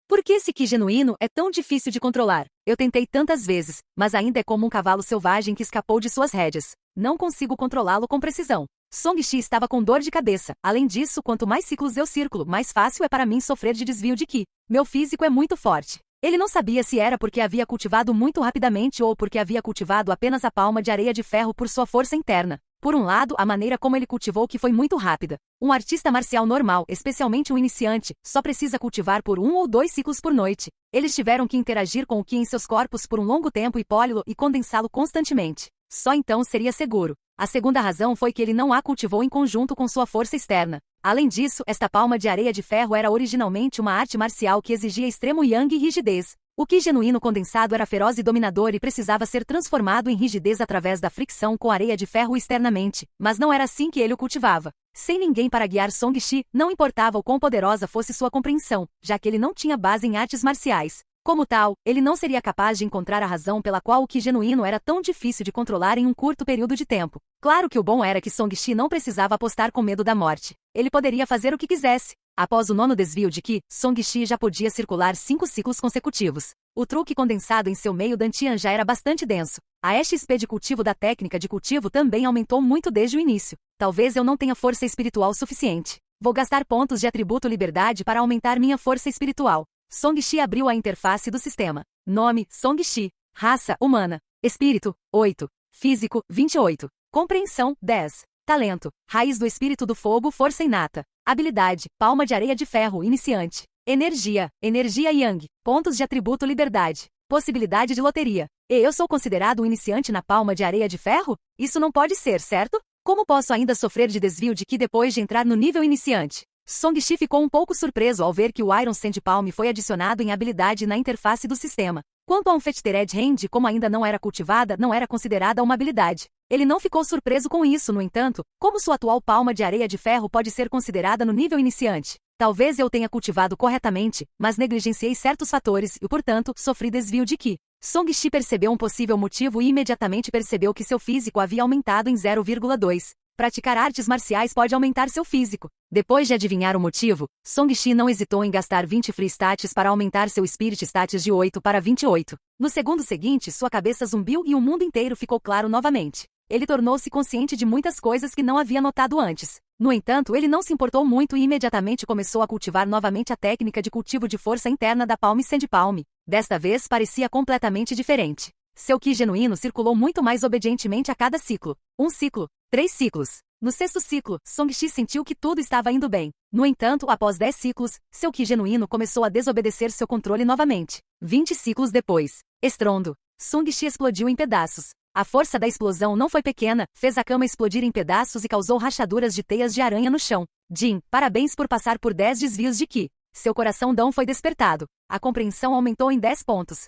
Por que esse Ki genuíno é tão difícil de controlar? Eu tentei tantas vezes, mas ainda é como um cavalo selvagem que escapou de suas rédeas. Não consigo controlá-lo com precisão. Song Shi estava com dor de cabeça. Além disso, quanto mais ciclos eu circulo, mais fácil é para mim sofrer de desvio de Ki. Meu físico é muito forte. Ele não sabia se era porque havia cultivado muito rapidamente ou porque havia cultivado apenas a palma de areia de ferro por sua força interna. Por um lado, a maneira como ele cultivou Ki foi muito rápida. Um artista marcial normal, especialmente um iniciante, só precisa cultivar por 1 ou 2 ciclos por noite. Eles tiveram que interagir com o Ki em seus corpos por um longo tempo e poli-lo e condensá-lo constantemente. Só então seria seguro. A segunda razão foi que ele não a cultivou em conjunto com sua força externa. Além disso, esta palma de areia de ferro era originalmente uma arte marcial que exigia extremo yang e rigidez. O Ki genuíno condensado era feroz e dominador e precisava ser transformado em rigidez através da fricção com areia de ferro externamente, mas não era assim que ele o cultivava. Sem ninguém para guiar Song Shi, não importava o quão poderosa fosse sua compreensão, já que ele não tinha base em artes marciais. Como tal, ele não seria capaz de encontrar a razão pela qual o Ki genuíno era tão difícil de controlar em um curto período de tempo. Claro que o bom era que Song Shi não precisava apostar com medo da morte. Ele poderia fazer o que quisesse. Após o 9º desvio de Ki, Song Shi já podia circular 5 ciclos consecutivos. O truque condensado em seu meio Dantian já era bastante denso. A XP de cultivo da técnica de cultivo também aumentou muito desde o início. Talvez eu não tenha força espiritual suficiente. Vou gastar pontos de atributo liberdade para aumentar minha força espiritual. Song Shi abriu a interface do sistema. Nome, Song Shi. Raça, humana. Espírito, 8. Físico, 28. Compreensão, 10. Talento, raiz do espírito do fogo, força inata. Habilidade, palma de areia de ferro, iniciante. Energia, energia yang. Pontos de atributo liberdade. Possibilidade de loteria. E eu sou considerado um iniciante na palma de areia de ferro? Isso não pode ser, certo? Como posso ainda sofrer de desvio de Ki depois de entrar no nível iniciante? Song Shi ficou um pouco surpreso ao ver que o Iron Sand Palm foi adicionado em habilidade na interface do sistema. Quanto a um Fettered Hand, como ainda não era cultivada, não era considerada uma habilidade. Ele não ficou surpreso com isso, no entanto, como sua atual palma de areia de ferro pode ser considerada no nível iniciante? Talvez eu tenha cultivado corretamente, mas negligenciei certos fatores e, portanto, sofri desvio de Qi. Song-Shi percebeu um possível motivo e imediatamente percebeu que seu físico havia aumentado em 0,2. Praticar artes marciais pode aumentar seu físico. Depois de adivinhar o motivo, Song-Shi não hesitou em gastar 20 Free Stats para aumentar seu Spirit Stats de 8 para 28. No segundo seguinte, sua cabeça zumbiu e o mundo inteiro ficou claro novamente. Ele tornou-se consciente de muitas coisas que não havia notado antes. No entanto, ele não se importou muito e imediatamente começou a cultivar novamente a técnica de cultivo de força interna da Palm Sand Palm. Desta vez parecia completamente diferente. Seu Qi genuíno circulou muito mais obedientemente a cada ciclo. 1 ciclo, 3 ciclos. No sexto ciclo, Song-Shi sentiu que tudo estava indo bem. No entanto, após 10 ciclos, seu Qi genuíno começou a desobedecer seu controle novamente. 20 ciclos depois. Estrondo. Song-Shi explodiu em pedaços. A força da explosão não foi pequena, fez a cama explodir em pedaços e causou rachaduras de teias de aranha no chão. Jin, parabéns por passar por 10 desvios de Qi. Seu coração Dão foi despertado. A compreensão aumentou em 10 pontos.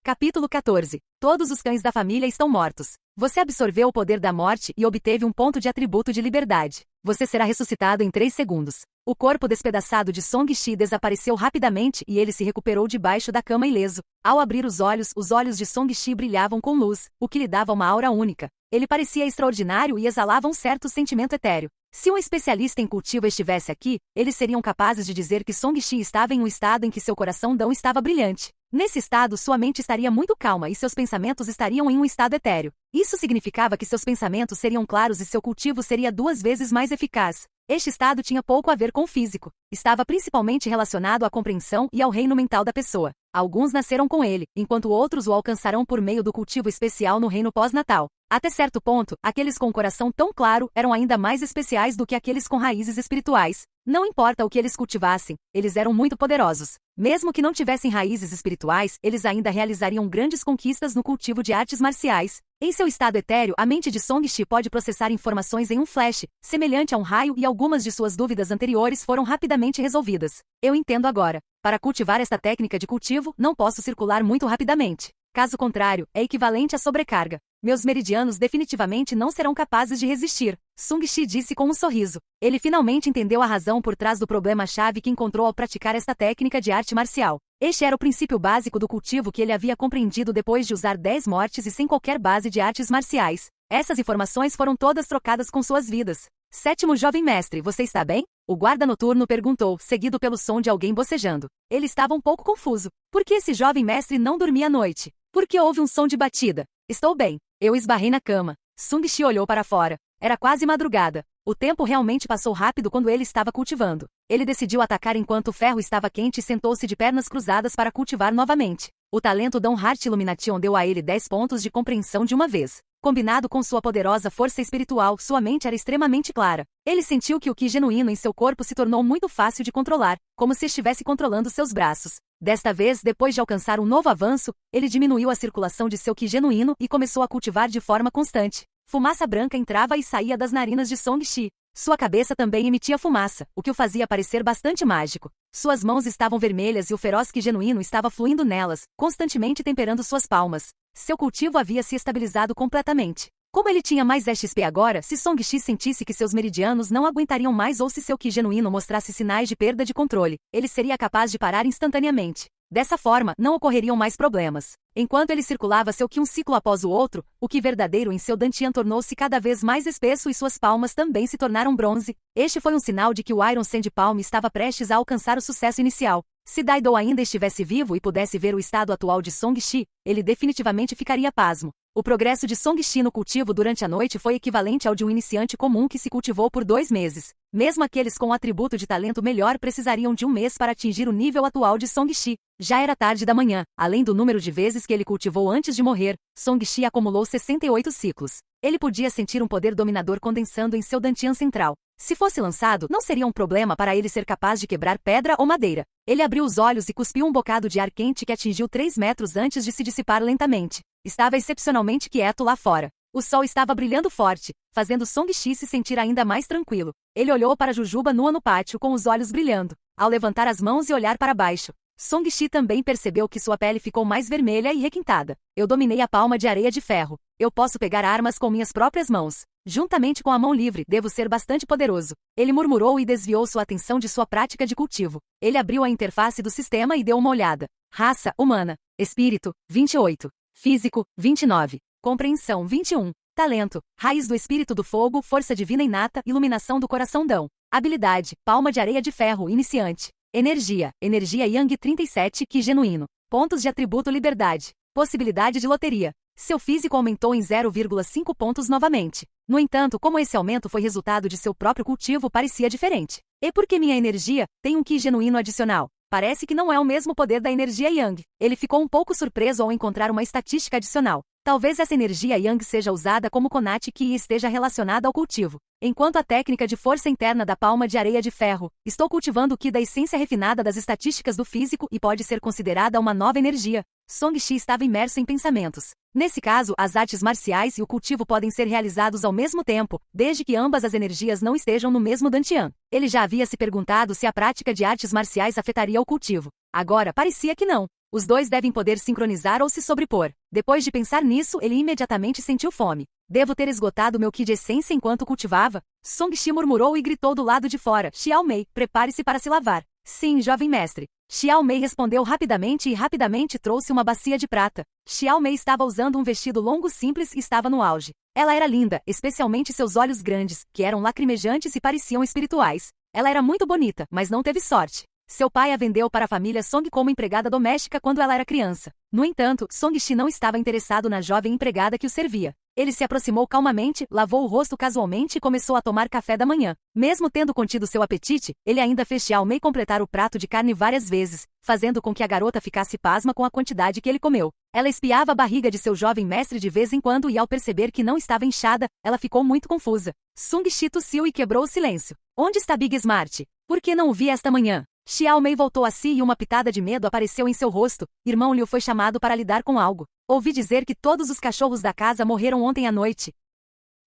Capítulo 14. Todos os cães da família estão mortos. Você absorveu o poder da morte e obteve um ponto de atributo de liberdade. Você será ressuscitado em 3 segundos. O corpo despedaçado de Song-Shi desapareceu rapidamente e ele se recuperou debaixo da cama ileso. Ao abrir os olhos de Song-Shi brilhavam com luz, o que lhe dava uma aura única. Ele parecia extraordinário e exalava um certo sentimento etéreo. Se um especialista em cultivo estivesse aqui, eles seriam capazes de dizer que Song-Shi estava em um estado em que seu coração Dão estava brilhante. Nesse estado, sua mente estaria muito calma e seus pensamentos estariam em um estado etéreo. Isso significava que seus pensamentos seriam claros e seu cultivo seria 2 vezes mais eficaz. Este estado tinha pouco a ver com o físico. Estava principalmente relacionado à compreensão e ao reino mental da pessoa. Alguns nasceram com ele, enquanto outros o alcançarão por meio do cultivo especial no reino pós-natal. Até certo ponto, aqueles com o coração tão claro eram ainda mais especiais do que aqueles com raízes espirituais. Não importa o que eles cultivassem, eles eram muito poderosos. Mesmo que não tivessem raízes espirituais, eles ainda realizariam grandes conquistas no cultivo de artes marciais. Em seu estado etéreo, a mente de Song-Shi pode processar informações em um flash, semelhante a um raio, e algumas de suas dúvidas anteriores foram rapidamente resolvidas. Eu entendo agora. Para cultivar esta técnica de cultivo, não posso circular muito rapidamente. Caso contrário, é equivalente à sobrecarga. Meus meridianos definitivamente não serão capazes de resistir. Song-Shi disse com um sorriso. Ele finalmente entendeu a razão por trás do problema-chave que encontrou ao praticar esta técnica de arte marcial. Este era o princípio básico do cultivo que ele havia compreendido depois de usar 10 mortes e sem qualquer base de artes marciais. Essas informações foram todas trocadas com suas vidas. Sétimo jovem mestre, você está bem? O guarda noturno perguntou, seguido pelo som de alguém bocejando. Ele estava um pouco confuso. Por que esse jovem mestre não dormia à noite? Por que houve um som de batida? Estou bem. Eu esbarrei na cama. Song-Shi olhou para fora. Era quase madrugada. O tempo realmente passou rápido quando ele estava cultivando. Ele decidiu atacar enquanto o ferro estava quente e sentou-se de pernas cruzadas para cultivar novamente. O talento Dão Heart Illumination deu a ele 10 pontos de compreensão de uma vez. Combinado com sua poderosa força espiritual, sua mente era extremamente clara. Ele sentiu que o Qi genuíno em seu corpo se tornou muito fácil de controlar, como se estivesse controlando seus braços. Desta vez, depois de alcançar um novo avanço, ele diminuiu a circulação de seu Qi genuíno e começou a cultivar de forma constante. Fumaça branca entrava e saía das narinas de Song-Shi. Sua cabeça também emitia fumaça, o que o fazia parecer bastante mágico. Suas mãos estavam vermelhas e o feroz Qi genuíno estava fluindo nelas, constantemente temperando suas palmas. Seu cultivo havia se estabilizado completamente. Como ele tinha mais XP agora, se Song-Shi sentisse que seus meridianos não aguentariam mais ou se seu Qi genuíno mostrasse sinais de perda de controle, ele seria capaz de parar instantaneamente. Dessa forma, não ocorreriam mais problemas. Enquanto ele circulava seu Qi um ciclo após o outro, o Qi verdadeiro em seu Dantian tornou-se cada vez mais espesso e suas palmas também se tornaram bronze. Este foi um sinal de que o Iron Sand Palm estava prestes a alcançar o sucesso inicial. Se Daido ainda estivesse vivo e pudesse ver o estado atual de Song-Shi, ele definitivamente ficaria pasmo. O progresso de Song-Shi no cultivo durante a noite foi equivalente ao de um iniciante comum que se cultivou por 2 meses. Mesmo aqueles com um atributo de talento melhor precisariam de 1 mês para atingir o nível atual de Song-Shi. Já era tarde da manhã. Além do número de vezes que ele cultivou antes de morrer, Song-Shi acumulou 68 ciclos. Ele podia sentir um poder dominador condensando em seu Dantian central. Se fosse lançado, não seria um problema para ele ser capaz de quebrar pedra ou madeira. Ele abriu os olhos e cuspiu um bocado de ar quente que atingiu 3 metros antes de se dissipar lentamente. Estava excepcionalmente quieto lá fora. O sol estava brilhando forte, fazendo Song-Shi se sentir ainda mais tranquilo. Ele olhou para Jujuba nua no pátio com os olhos brilhando. Ao levantar as mãos e olhar para baixo, Song-Shi também percebeu que sua pele ficou mais vermelha e requintada. Eu dominei a palma de areia de ferro. Eu posso pegar armas com minhas próprias mãos. Juntamente com a mão livre, devo ser bastante poderoso. Ele murmurou e desviou sua atenção de sua prática de cultivo. Ele abriu a interface do sistema e deu uma olhada. Raça, humana. Espírito, 28. Físico, 29. Compreensão, 21. Talento, raiz do espírito do fogo, força divina inata, iluminação do coração dão. Habilidade, palma de areia de ferro, iniciante. Energia, energia Yang 37, Ki genuíno. Pontos de atributo liberdade. Possibilidade de loteria. Seu físico aumentou em 0,5 pontos novamente. No entanto, como esse aumento foi resultado de seu próprio cultivo, parecia diferente. E porque minha energia tem um Ki genuíno adicional? Parece que não é o mesmo poder da energia Yang. Ele ficou um pouco surpreso ao encontrar uma estatística adicional. Talvez essa energia Yang seja usada como Konati Ki e esteja relacionada ao cultivo. Enquanto a técnica de força interna da palma de areia de ferro, estou cultivando o Ki da essência refinada das estatísticas do físico e pode ser considerada uma nova energia. Song-Shi estava imerso em pensamentos. Nesse caso, as artes marciais e o cultivo podem ser realizados ao mesmo tempo, desde que ambas as energias não estejam no mesmo dantian. Ele já havia se perguntado se a prática de artes marciais afetaria o cultivo. Agora, parecia que não. Os dois devem poder sincronizar ou se sobrepor. Depois de pensar nisso, ele imediatamente sentiu fome. Devo ter esgotado meu Ki de essência enquanto cultivava? Song-Shi murmurou e gritou do lado de fora. Xiao Mei, prepare-se para se lavar. Sim, jovem mestre. Xiao Mei respondeu rapidamente e rapidamente trouxe uma bacia de prata. Xiao Mei estava usando um vestido longo simples e estava no auge. Ela era linda, especialmente seus olhos grandes, que eram lacrimejantes e pareciam espirituais. Ela era muito bonita, mas não teve sorte. Seu pai a vendeu para a família Song como empregada doméstica quando ela era criança. No entanto, Song-Shi não estava interessado na jovem empregada que o servia. Ele se aproximou calmamente, lavou o rosto casualmente e começou a tomar café da manhã. Mesmo tendo contido seu apetite, ele ainda fez Xiao Mei completar o prato de carne várias vezes, fazendo com que a garota ficasse pasma com a quantidade que ele comeu. Ela espiava a barriga de seu jovem mestre de vez em quando e ao perceber que não estava inchada, ela ficou muito confusa. Song-Shi tossiu e quebrou o silêncio. Onde está Big Smart? Por que não o vi esta manhã? Xiao Mei voltou a si e uma pitada de medo apareceu em seu rosto. Irmão Liu foi chamado para lidar com algo. Ouvi dizer que todos os cachorros da casa morreram ontem à noite.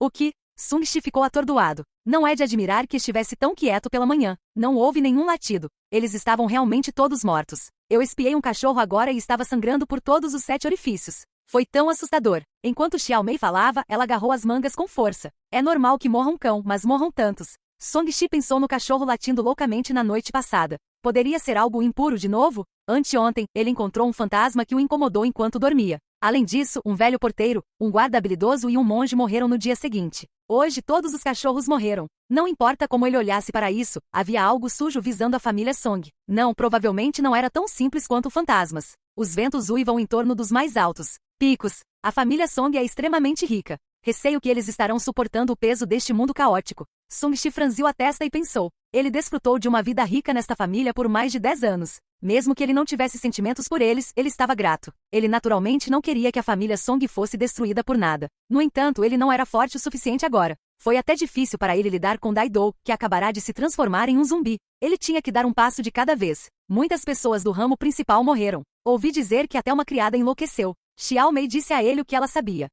O que? Song-Shi ficou atordoado. Não é de admirar que estivesse tão quieto pela manhã. Não houve nenhum latido. Eles estavam realmente todos mortos. Eu espiei um cachorro agora e estava sangrando por todos os 7 orifícios. Foi tão assustador. Enquanto Xiao Mei falava, ela agarrou as mangas com força. É normal que morra um cão, mas morram tantos. Song-Shi pensou no cachorro latindo loucamente na noite passada. Poderia ser algo impuro de novo? Anteontem, ele encontrou um fantasma que o incomodou enquanto dormia. Além disso, um velho porteiro, um guarda habilidoso e um monge morreram no dia seguinte. Hoje todos os cachorros morreram. Não importa como ele olhasse para isso, havia algo sujo visando a família Song. Não, provavelmente não era tão simples quanto fantasmas. Os ventos uivam em torno dos mais altos picos. A família Song é extremamente rica. Receio que eles estarão suportando o peso deste mundo caótico. Song-Shi franziu a testa e pensou. Ele desfrutou de uma vida rica nesta família por mais de 10 anos. Mesmo que ele não tivesse sentimentos por eles, ele estava grato. Ele naturalmente não queria que a família Song fosse destruída por nada. No entanto, ele não era forte o suficiente agora. Foi até difícil para ele lidar com Dai-Do, que acabará de se transformar em um zumbi. Ele tinha que dar um passo de cada vez. Muitas pessoas do ramo principal morreram. Ouvi dizer que até uma criada enlouqueceu. Xiao Mei disse a ele o que ela sabia.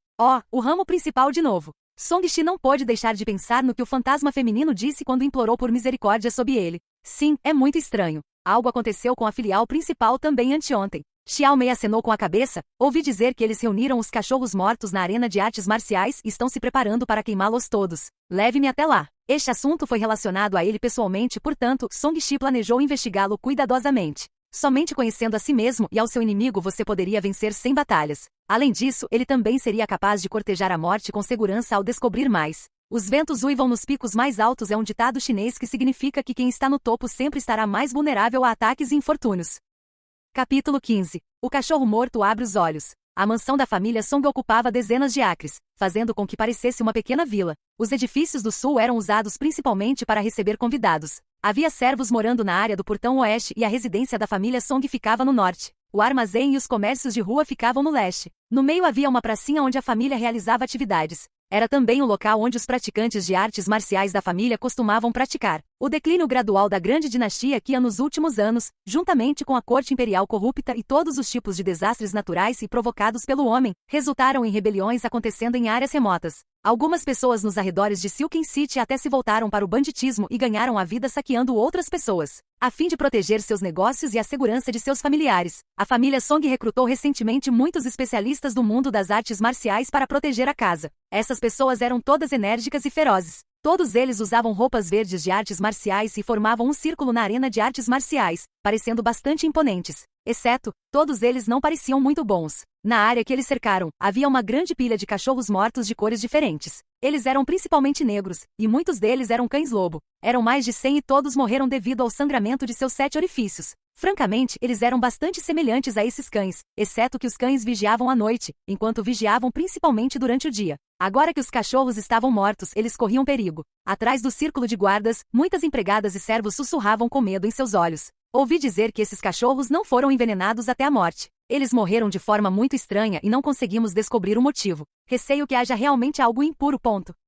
O ramo principal de novo. Song-Shi não pôde deixar de pensar no que o fantasma feminino disse quando implorou por misericórdia sob ele. Sim, é muito estranho. Algo aconteceu com a filial principal também anteontem. Xiao Mei acenou com a cabeça. Ouvi dizer que eles reuniram os cachorros mortos na arena de artes marciais e estão se preparando para queimá-los todos. Leve-me até lá. Este assunto foi relacionado a ele pessoalmente, portanto, Song-Shi planejou investigá-lo cuidadosamente. Somente conhecendo a si mesmo e ao seu inimigo você poderia vencer sem batalhas. Além disso, ele também seria capaz de cortejar a morte com segurança ao descobrir mais. Os ventos uivam nos picos mais altos é um ditado chinês que significa que quem está no topo sempre estará mais vulnerável a ataques e infortúnios. Capítulo 15. O cachorro morto abre os olhos. A mansão da família Song ocupava dezenas de acres, fazendo com que parecesse uma pequena vila. Os edifícios do sul eram usados principalmente para receber convidados. Havia servos morando na área do portão oeste e a residência da família Song ficava no norte. O armazém e os comércios de rua ficavam no leste. No meio havia uma pracinha onde a família realizava atividades. Era também o local onde os praticantes de artes marciais da família costumavam praticar. O declínio gradual da grande dinastia que ia nos últimos anos, juntamente com a corte imperial corrupta e todos os tipos de desastres naturais e provocados pelo homem, resultaram em rebeliões acontecendo em áreas remotas. Algumas pessoas nos arredores de Silken City até se voltaram para o banditismo e ganharam a vida saqueando outras pessoas, a fim de proteger seus negócios e a segurança de seus familiares. A família Song recrutou recentemente muitos especialistas do mundo das artes marciais para proteger a casa. Essas pessoas eram todas enérgicas e ferozes. Todos eles usavam roupas verdes de artes marciais e formavam um círculo na arena de artes marciais, parecendo bastante imponentes. Exceto, todos eles não pareciam muito bons. Na área que eles cercaram, havia uma grande pilha de cachorros mortos de cores diferentes. Eles eram principalmente negros, e muitos deles eram cães-lobo. Eram mais de 100 e todos morreram devido ao sangramento de seus 7 orifícios. Francamente, eles eram bastante semelhantes a esses cães, exceto que os cães vigiavam à noite, enquanto vigiavam principalmente durante o dia. Agora que os cachorros estavam mortos, eles corriam perigo. Atrás do círculo de guardas, muitas empregadas e servos sussurravam com medo em seus olhos. Ouvi dizer que esses cachorros não foram envenenados até a morte. Eles morreram de forma muito estranha e não conseguimos descobrir o motivo. Receio que haja realmente algo impuro.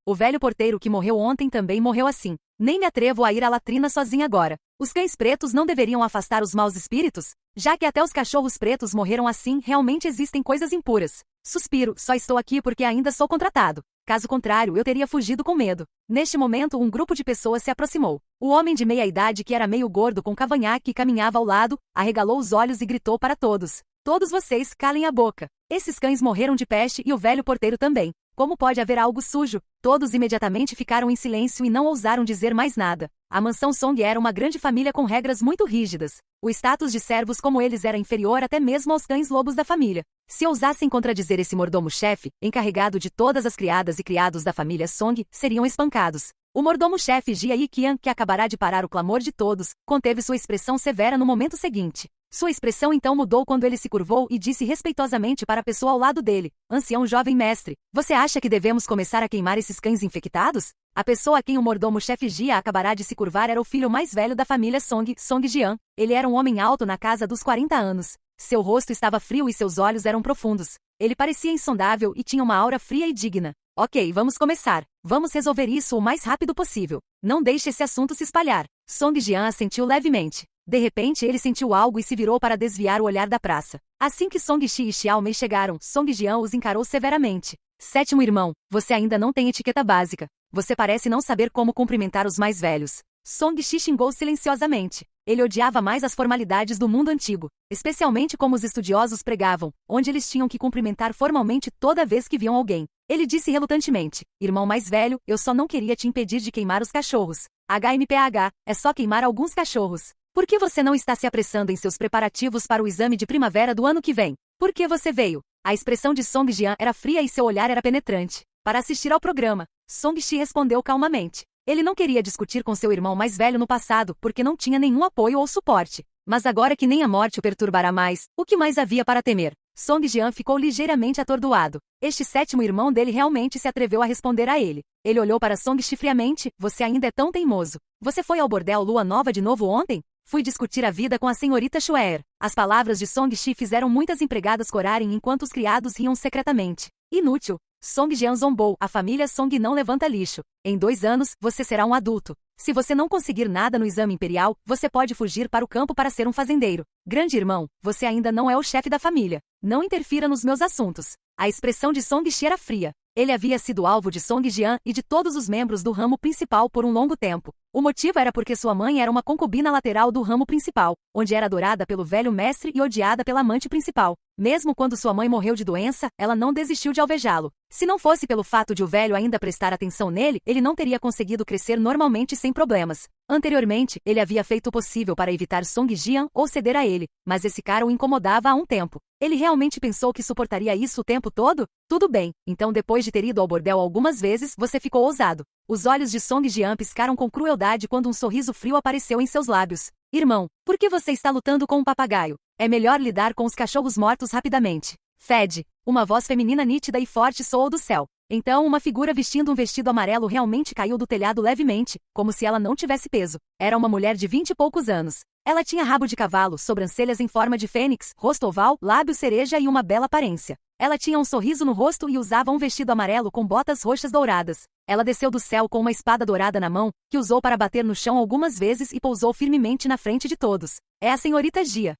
O velho porteiro que morreu ontem também morreu assim. Nem me atrevo a ir à latrina sozinha agora. Os cães pretos não deveriam afastar os maus espíritos? Já que até os cachorros pretos morreram assim, realmente existem coisas impuras. Suspiro, só estou aqui porque ainda sou contratado. Caso contrário, eu teria fugido com medo. Neste momento, um grupo de pessoas se aproximou. O homem de meia-idade, que era meio gordo com cavanhaque e caminhava ao lado, arregalou os olhos e gritou para todos: "Todos vocês, calem a boca. Esses cães morreram de peste e o velho porteiro também. Como pode haver algo sujo?" Todos imediatamente ficaram em silêncio e não ousaram dizer mais nada. A mansão Song era uma grande família com regras muito rígidas. O status de servos como eles era inferior até mesmo aos cães-lobos da família. Se ousassem contradizer esse mordomo-chefe, encarregado de todas as criadas e criados da família Song, seriam espancados. O mordomo-chefe Jia Yiqian, que acabará de parar o clamor de todos, conteve sua expressão severa no momento seguinte. Sua expressão então mudou quando ele se curvou e disse respeitosamente para a pessoa ao lado dele: "Ancião jovem mestre, você acha que devemos começar a queimar esses cães infectados?" A pessoa a quem o mordomo-chefe Jia acabará de se curvar era o filho mais velho da família Song, Song Jian. Ele era um homem alto na casa dos 40 anos. Seu rosto estava frio e seus olhos eram profundos. Ele parecia insondável e tinha uma aura fria e digna. "Ok, vamos começar. Vamos resolver isso o mais rápido possível. Não deixe esse assunto se espalhar." Song Jian assentiu levemente. De repente ele sentiu algo e se virou para desviar o olhar da praça. Assim que Song Shi e Xiao Mei chegaram, Song Jian os encarou severamente. "Sétimo irmão, você ainda não tem etiqueta básica. Você parece não saber como cumprimentar os mais velhos." Song Shi xingou silenciosamente. Ele odiava mais as formalidades do mundo antigo, especialmente como os estudiosos pregavam, onde eles tinham que cumprimentar formalmente toda vez que viam alguém. Ele disse relutantemente: "Irmão mais velho, eu só não queria te impedir de queimar os cachorros. HMPH, é só queimar alguns cachorros. Por que você não está se apressando em seus preparativos para o exame de primavera do ano que vem? Por que você veio?" A expressão de Song Jian era fria e seu olhar era penetrante. "Para assistir ao programa." Song Shi respondeu calmamente. Ele não queria discutir com seu irmão mais velho no passado, porque não tinha nenhum apoio ou suporte. Mas agora que nem a morte o perturbará mais, o que mais havia para temer? Song Jian ficou ligeiramente atordoado. Este sétimo irmão dele realmente se atreveu a responder a ele. Ele olhou para Song Shi friamente: "Você ainda é tão teimoso. Você foi ao bordel Lua Nova de novo ontem?" "Fui discutir a vida com a senhorita Xuer." As palavras de Song Shi fizeram muitas empregadas corarem enquanto os criados riam secretamente. "Inútil." Song Jian zombou: "A família Song não levanta lixo. Em 2 anos, você será um adulto. Se você não conseguir nada no exame imperial, você pode fugir para o campo para ser um fazendeiro. Grande irmão, você ainda não é o chefe da família. Não interfira nos meus assuntos." A expressão de Song Shi era fria. Ele havia sido alvo de Song Jian e de todos os membros do ramo principal por um longo tempo. O motivo era porque sua mãe era uma concubina lateral do ramo principal, onde era adorada pelo velho mestre e odiada pela amante principal. Mesmo quando sua mãe morreu de doença, ela não desistiu de alvejá-lo. Se não fosse pelo fato de o velho ainda prestar atenção nele, ele não teria conseguido crescer normalmente sem problemas. Anteriormente, ele havia feito o possível para evitar Song Jian ou ceder a ele, mas esse cara o incomodava há um tempo. Ele realmente pensou que suportaria isso o tempo todo? Tudo bem, então depois de ter ido ao bordel algumas vezes, você ficou ousado. Os olhos de Song Jian piscaram com crueldade quando um sorriso frio apareceu em seus lábios. "Irmão, por que você está lutando com um papagaio? É melhor lidar com os cachorros mortos rapidamente." "Fede." Uma voz feminina nítida e forte soou do céu. Então uma figura vestindo um vestido amarelo realmente caiu do telhado levemente, como se ela não tivesse peso. Era uma mulher de 20 e poucos anos. Ela tinha rabo de cavalo, sobrancelhas em forma de fênix, rosto oval, lábio cereja e uma bela aparência. Ela tinha um sorriso no rosto e usava um vestido amarelo com botas roxas douradas. Ela desceu do céu com uma espada dourada na mão, que usou para bater no chão algumas vezes e pousou firmemente na frente de todos. "É a senhorita Jia."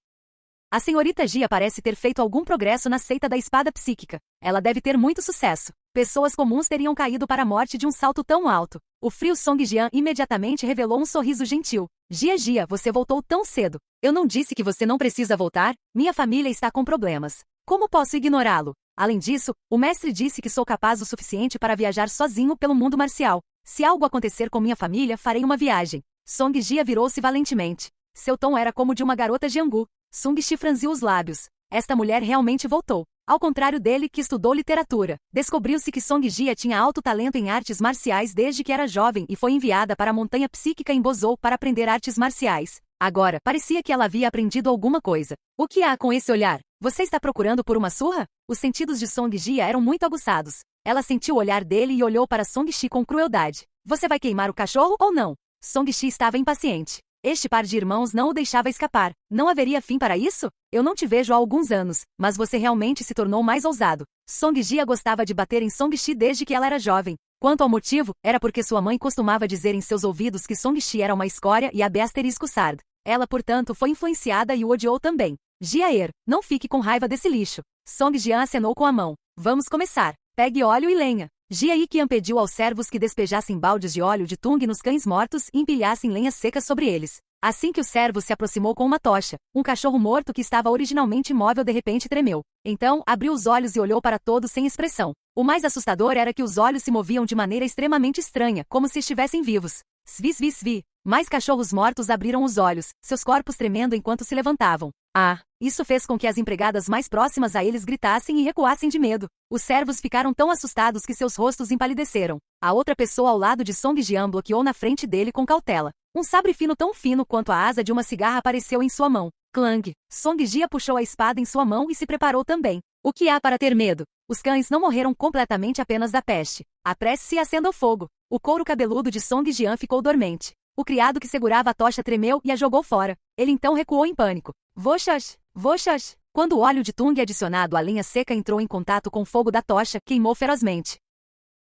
A senhorita Jia parece ter feito algum progresso na seita da espada psíquica. Ela deve ter muito sucesso. Pessoas comuns teriam caído para a morte de um salto tão alto. O frio Song Jian imediatamente revelou um sorriso gentil. Jia, você voltou tão cedo. Eu não disse que você não precisa voltar? Minha família está com problemas. Como posso ignorá-lo? Além disso, o mestre disse que sou capaz o suficiente para viajar sozinho pelo mundo marcial. Se algo acontecer com minha família, farei uma viagem. Song Jia virou-se valentemente. Seu tom era como de uma garota Jianggu. Sung Shi franziu os lábios. Esta mulher realmente voltou. Ao contrário dele, que estudou literatura. Descobriu-se que Song Jia tinha alto talento em artes marciais desde que era jovem e foi enviada para a montanha psíquica em Bozou para aprender artes marciais. Agora, parecia que ela havia aprendido alguma coisa. O que há com esse olhar? Você está procurando por uma surra? Os sentidos de Song Jia eram muito aguçados. Ela sentiu o olhar dele e olhou para Song Shi com crueldade. Você vai queimar o cachorro ou não? Song Shi estava impaciente. Este par de irmãos não o deixava escapar. Não haveria fim para isso? Eu não te vejo há alguns anos, mas você realmente se tornou mais ousado. Song Jia gostava de bater em Song Shi desde que ela era jovem. Quanto ao motivo, era porque sua mãe costumava dizer em seus ouvidos que Song Shi era uma escória e a *** Sard. Ela, portanto, foi influenciada e o odiou também. Jiaer, não fique com raiva desse lixo. Song Jian acenou com a mão. Vamos começar. Pegue óleo e lenha. Jia Yiqian pediu aos servos que despejassem baldes de óleo de tung nos cães mortos e empilhassem lenha seca sobre eles. Assim que o servo se aproximou com uma tocha, um cachorro morto que estava originalmente imóvel de repente tremeu. Então, abriu os olhos e olhou para todos sem expressão. O mais assustador era que os olhos se moviam de maneira extremamente estranha, como se estivessem vivos. Svi, svi, svi. Mais cachorros mortos abriram os olhos, seus corpos tremendo enquanto se levantavam. Ah! Isso fez com que as empregadas mais próximas a eles gritassem e recuassem de medo. Os servos ficaram tão assustados que seus rostos empalideceram. A outra pessoa ao lado de Song Jian bloqueou na frente dele com cautela. Um sabre fino tão fino quanto a asa de uma cigarra apareceu em sua mão. Clang! Song Jia puxou a espada em sua mão e se preparou também. O que há para ter medo? Os cães não morreram completamente apenas da peste. Apresse-se e acenda o fogo. O couro cabeludo de Song Jian ficou dormente. O criado que segurava a tocha tremeu e a jogou fora. Ele então recuou em pânico. Voxas! Voxas! Quando o óleo de tung adicionado à lenha seca entrou em contato com o fogo da tocha, queimou ferozmente.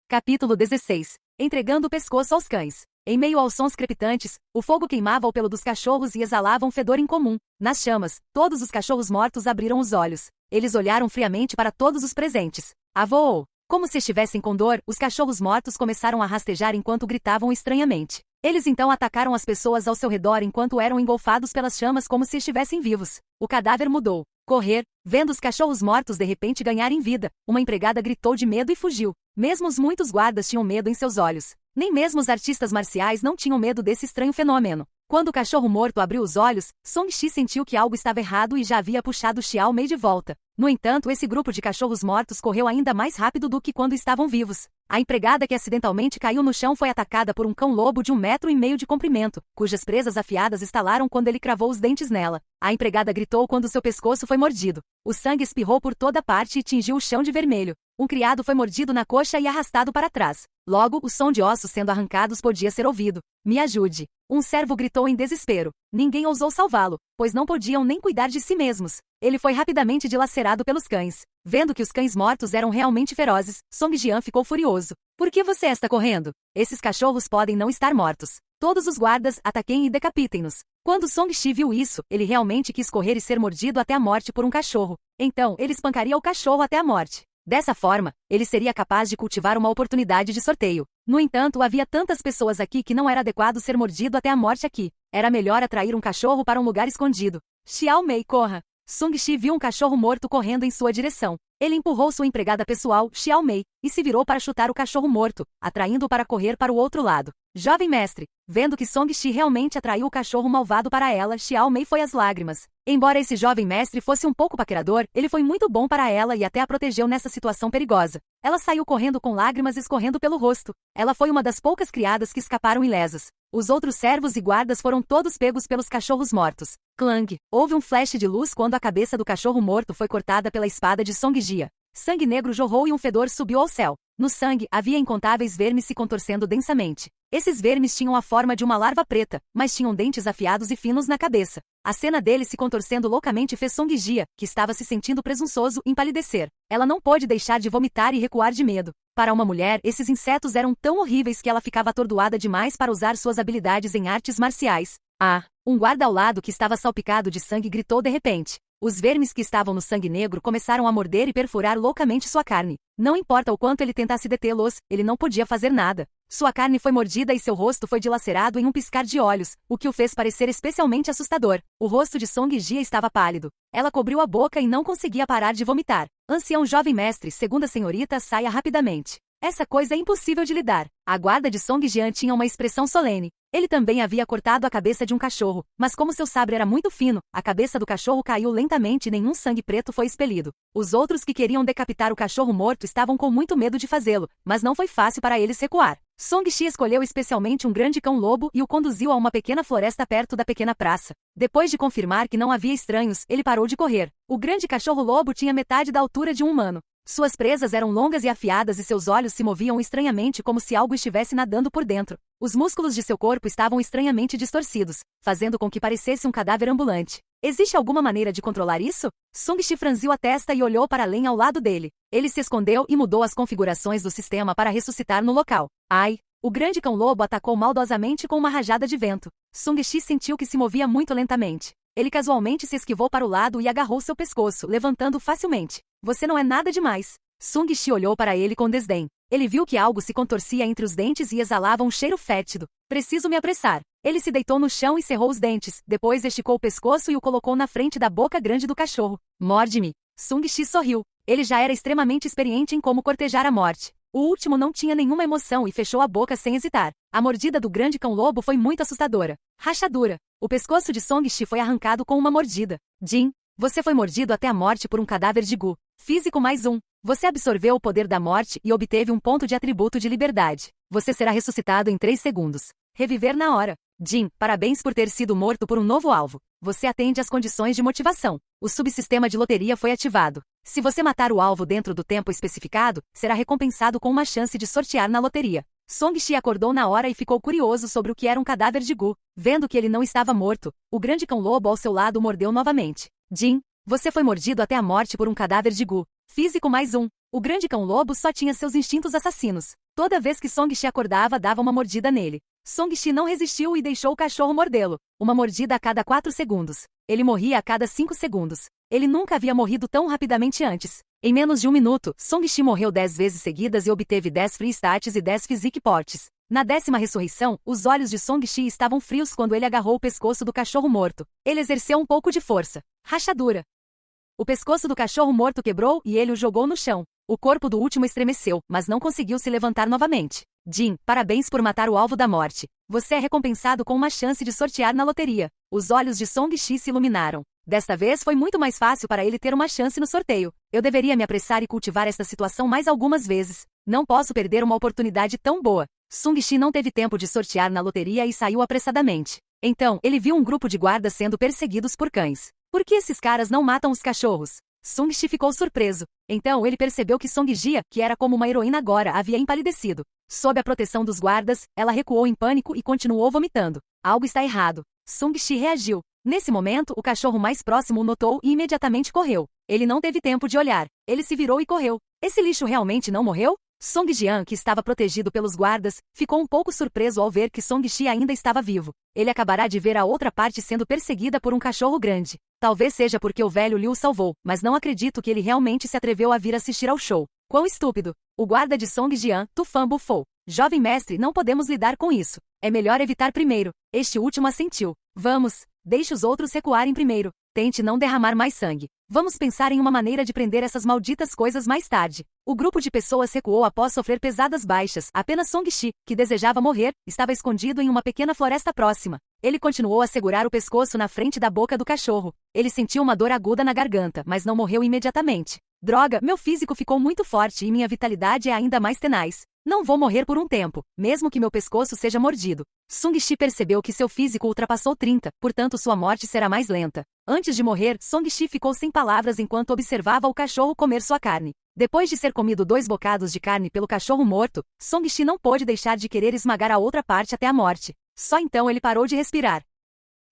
Capítulo 16. Entregando o pescoço aos cães. Em meio aos sons crepitantes, o fogo queimava o pelo dos cachorros e exalava um fedor incomum. Nas chamas, todos os cachorros mortos abriram os olhos. Eles olharam friamente para todos os presentes. Avoou! Como se estivessem com dor, os cachorros mortos começaram a rastejar enquanto gritavam estranhamente. Eles então atacaram as pessoas ao seu redor enquanto eram engolfados pelas chamas como se estivessem vivos. O cadáver mudou. Correr, vendo os cachorros mortos de repente ganharem vida, uma empregada gritou de medo e fugiu. Mesmo os muitos guardas tinham medo em seus olhos. Nem mesmo os artistas marciais não tinham medo desse estranho fenômeno. Quando o cachorro morto abriu os olhos, Song Shi sentiu que algo estava errado e já havia puxado Xiao Mei de volta. No entanto, esse grupo de cachorros mortos correu ainda mais rápido do que quando estavam vivos. A empregada que acidentalmente caiu no chão foi atacada por um cão-lobo de 1,5 metro de comprimento, cujas presas afiadas estalaram quando ele cravou os dentes nela. A empregada gritou quando seu pescoço foi mordido. O sangue espirrou por toda parte e tingiu o chão de vermelho. Um criado foi mordido na coxa e arrastado para trás. Logo, o som de ossos sendo arrancados podia ser ouvido. Me ajude! Um servo gritou em desespero. Ninguém ousou salvá-lo, pois não podiam nem cuidar de si mesmos. Ele foi rapidamente dilacerado pelos cães. Vendo que os cães mortos eram realmente ferozes, Song Jian ficou furioso. Por que você está correndo? Esses cachorros podem não estar mortos. Todos os guardas, ataquem e decapitem-nos. Quando Song Shi viu isso, ele realmente quis correr e ser mordido até a morte por um cachorro. Então, ele espancaria o cachorro até a morte. Dessa forma, ele seria capaz de cultivar uma oportunidade de sorteio. No entanto, havia tantas pessoas aqui que não era adequado ser mordido até a morte aqui. Era melhor atrair um cachorro para um lugar escondido. Xiao Mei, corra! Sung Shi viu um cachorro morto correndo em sua direção. Ele empurrou sua empregada pessoal, Xiao Mei, e se virou para chutar o cachorro morto, atraindo-o para correr para o outro lado. Jovem mestre, vendo que Song Shi realmente atraiu o cachorro malvado para ela, Xiao Mei foi às lágrimas. Embora esse jovem mestre fosse um pouco paquerador, ele foi muito bom para ela e até a protegeu nessa situação perigosa. Ela saiu correndo com lágrimas escorrendo pelo rosto. Ela foi uma das poucas criadas que escaparam ilesas. Os outros servos e guardas foram todos pegos pelos cachorros mortos. Clang! Houve um flash de luz quando a cabeça do cachorro morto foi cortada pela espada de Song Jia. Sangue negro jorrou e um fedor subiu ao céu. No sangue, havia incontáveis vermes se contorcendo densamente. Esses vermes tinham a forma de uma larva preta, mas tinham dentes afiados e finos na cabeça. A cena dele se contorcendo loucamente fez Song Jia, que estava se sentindo presunçoso, empalidecer. Ela não pôde deixar de vomitar e recuar de medo. Para uma mulher, esses insetos eram tão horríveis que ela ficava atordoada demais para usar suas habilidades em artes marciais. Ah! Um guarda ao lado que estava salpicado de sangue gritou de repente. Os vermes que estavam no sangue negro começaram a morder e perfurar loucamente sua carne. Não importa o quanto ele tentasse detê-los, ele não podia fazer nada. Sua carne foi mordida e seu rosto foi dilacerado em um piscar de olhos, o que o fez parecer especialmente assustador. O rosto de Song Jia estava pálido. Ela cobriu a boca e não conseguia parar de vomitar. Ancião jovem mestre, segunda senhorita, saia rapidamente. Essa coisa é impossível de lidar. A guarda de Song Jian tinha uma expressão solene. Ele também havia cortado a cabeça de um cachorro, mas como seu sabre era muito fino, a cabeça do cachorro caiu lentamente e nenhum sangue preto foi expelido. Os outros que queriam decapitar o cachorro morto estavam com muito medo de fazê-lo, mas não foi fácil para eles recuar. Song Shi escolheu especialmente um grande cão-lobo e o conduziu a uma pequena floresta perto da pequena praça. Depois de confirmar que não havia estranhos, ele parou de correr. O grande cachorro-lobo tinha metade da altura de um humano. Suas presas eram longas e afiadas e seus olhos se moviam estranhamente como se algo estivesse nadando por dentro. Os músculos de seu corpo estavam estranhamente distorcidos, fazendo com que parecesse um cadáver ambulante. Existe alguma maneira de controlar isso? Song Shi franziu a testa e olhou para além ao lado dele. Ele se escondeu e mudou as configurações do sistema para ressuscitar no local. Ai! O grande cão-lobo atacou maldosamente com uma rajada de vento. Song Shi sentiu que se movia muito lentamente. Ele casualmente se esquivou para o lado e agarrou seu pescoço, levantando facilmente. Você não é nada demais. Song Shi olhou para ele com desdém. Ele viu que algo se contorcia entre os dentes e exalava um cheiro fétido. Preciso me apressar. Ele se deitou no chão e cerrou os dentes, depois esticou o pescoço e o colocou na frente da boca grande do cachorro. Morde-me. Song Shi sorriu. Ele já era extremamente experiente em como cortejar a morte. O último não tinha nenhuma emoção e fechou a boca sem hesitar. A mordida do grande cão-lobo foi muito assustadora. Rachadura. O pescoço de Song Shi foi arrancado com uma mordida. Jin, você foi mordido até a morte por um cadáver de Gu. Físico mais um. Você absorveu o poder da morte e obteve um ponto de atributo de liberdade. Você será ressuscitado em 3 segundos. Reviver na hora. Jin, parabéns por ter sido morto por um novo alvo. Você atende às condições de motivação. O subsistema de loteria foi ativado. Se você matar o alvo dentro do tempo especificado, será recompensado com uma chance de sortear na loteria. Song Shi acordou na hora e ficou curioso sobre o que era um cadáver de Gu. Vendo que ele não estava morto, o grande cão-lobo ao seu lado mordeu novamente. Jin, você foi mordido até a morte por um cadáver de Gu. Físico mais um. O grande cão-lobo só tinha seus instintos assassinos. Toda vez que Song Shi acordava, dava uma mordida nele. Song Shi não resistiu e deixou o cachorro mordê-lo. Uma mordida a cada 4 segundos. Ele morria a cada 5 segundos. Ele nunca havia morrido tão rapidamente antes. Em menos de 1 minuto, Song Shi morreu 10 vezes seguidas e obteve 10 free stats e 10 physique points. Na 10ª ressurreição, os olhos de Song Shi estavam frios quando ele agarrou o pescoço do cachorro morto. Ele exerceu um pouco de força. Rachadura. O pescoço do cachorro morto quebrou e ele o jogou no chão. O corpo do último estremeceu, mas não conseguiu se levantar novamente. Jin, parabéns por matar o alvo da morte. Você é recompensado com uma chance de sortear na loteria. Os olhos de Song Shi se iluminaram. Desta vez foi muito mais fácil para ele ter uma chance no sorteio. Eu deveria me apressar e cultivar esta situação mais algumas vezes. Não posso perder uma oportunidade tão boa. Song Shi não teve tempo de sortear na loteria e saiu apressadamente. Então, ele viu um grupo de guardas sendo perseguidos por cães. Por que esses caras não matam os cachorros? Song Shi ficou surpreso. Então ele percebeu que Song Jia, que era como uma heroína agora, havia empalidecido. Sob a proteção dos guardas, ela recuou em pânico e continuou vomitando. Algo está errado. Song Shi reagiu. Nesse momento, o cachorro mais próximo o notou e imediatamente correu. Ele não teve tempo de olhar. Ele se virou e correu. Esse lixo realmente não morreu? Song Jian, que estava protegido pelos guardas, ficou um pouco surpreso ao ver que Song Shi ainda estava vivo. Ele acabará de ver a outra parte sendo perseguida por um cachorro grande. Talvez seja porque o velho Liu o salvou, mas não acredito que ele realmente se atreveu a vir assistir ao show. Quão estúpido! O guarda de Song Jian, Tu Fan bufou. Jovem mestre, não podemos lidar com isso. É melhor evitar primeiro. Este último assentiu. Vamos, deixe os outros recuarem primeiro. Tente não derramar mais sangue. Vamos pensar em uma maneira de prender essas malditas coisas mais tarde. O grupo de pessoas recuou após sofrer pesadas baixas. Apenas Song Shi, que desejava morrer, estava escondido em uma pequena floresta próxima. Ele continuou a segurar o pescoço na frente da boca do cachorro. Ele sentiu uma dor aguda na garganta, mas não morreu imediatamente. Droga, meu físico ficou muito forte e minha vitalidade é ainda mais tenaz. Não vou morrer por um tempo, mesmo que meu pescoço seja mordido. Song Shi percebeu que seu físico ultrapassou 30, portanto sua morte será mais lenta. Antes de morrer, Song Shi ficou sem palavras enquanto observava o cachorro comer sua carne. Depois de ser comido 2 bocados de carne pelo cachorro morto, Song Shi não pôde deixar de querer esmagar a outra parte até a morte. Só então ele parou de respirar.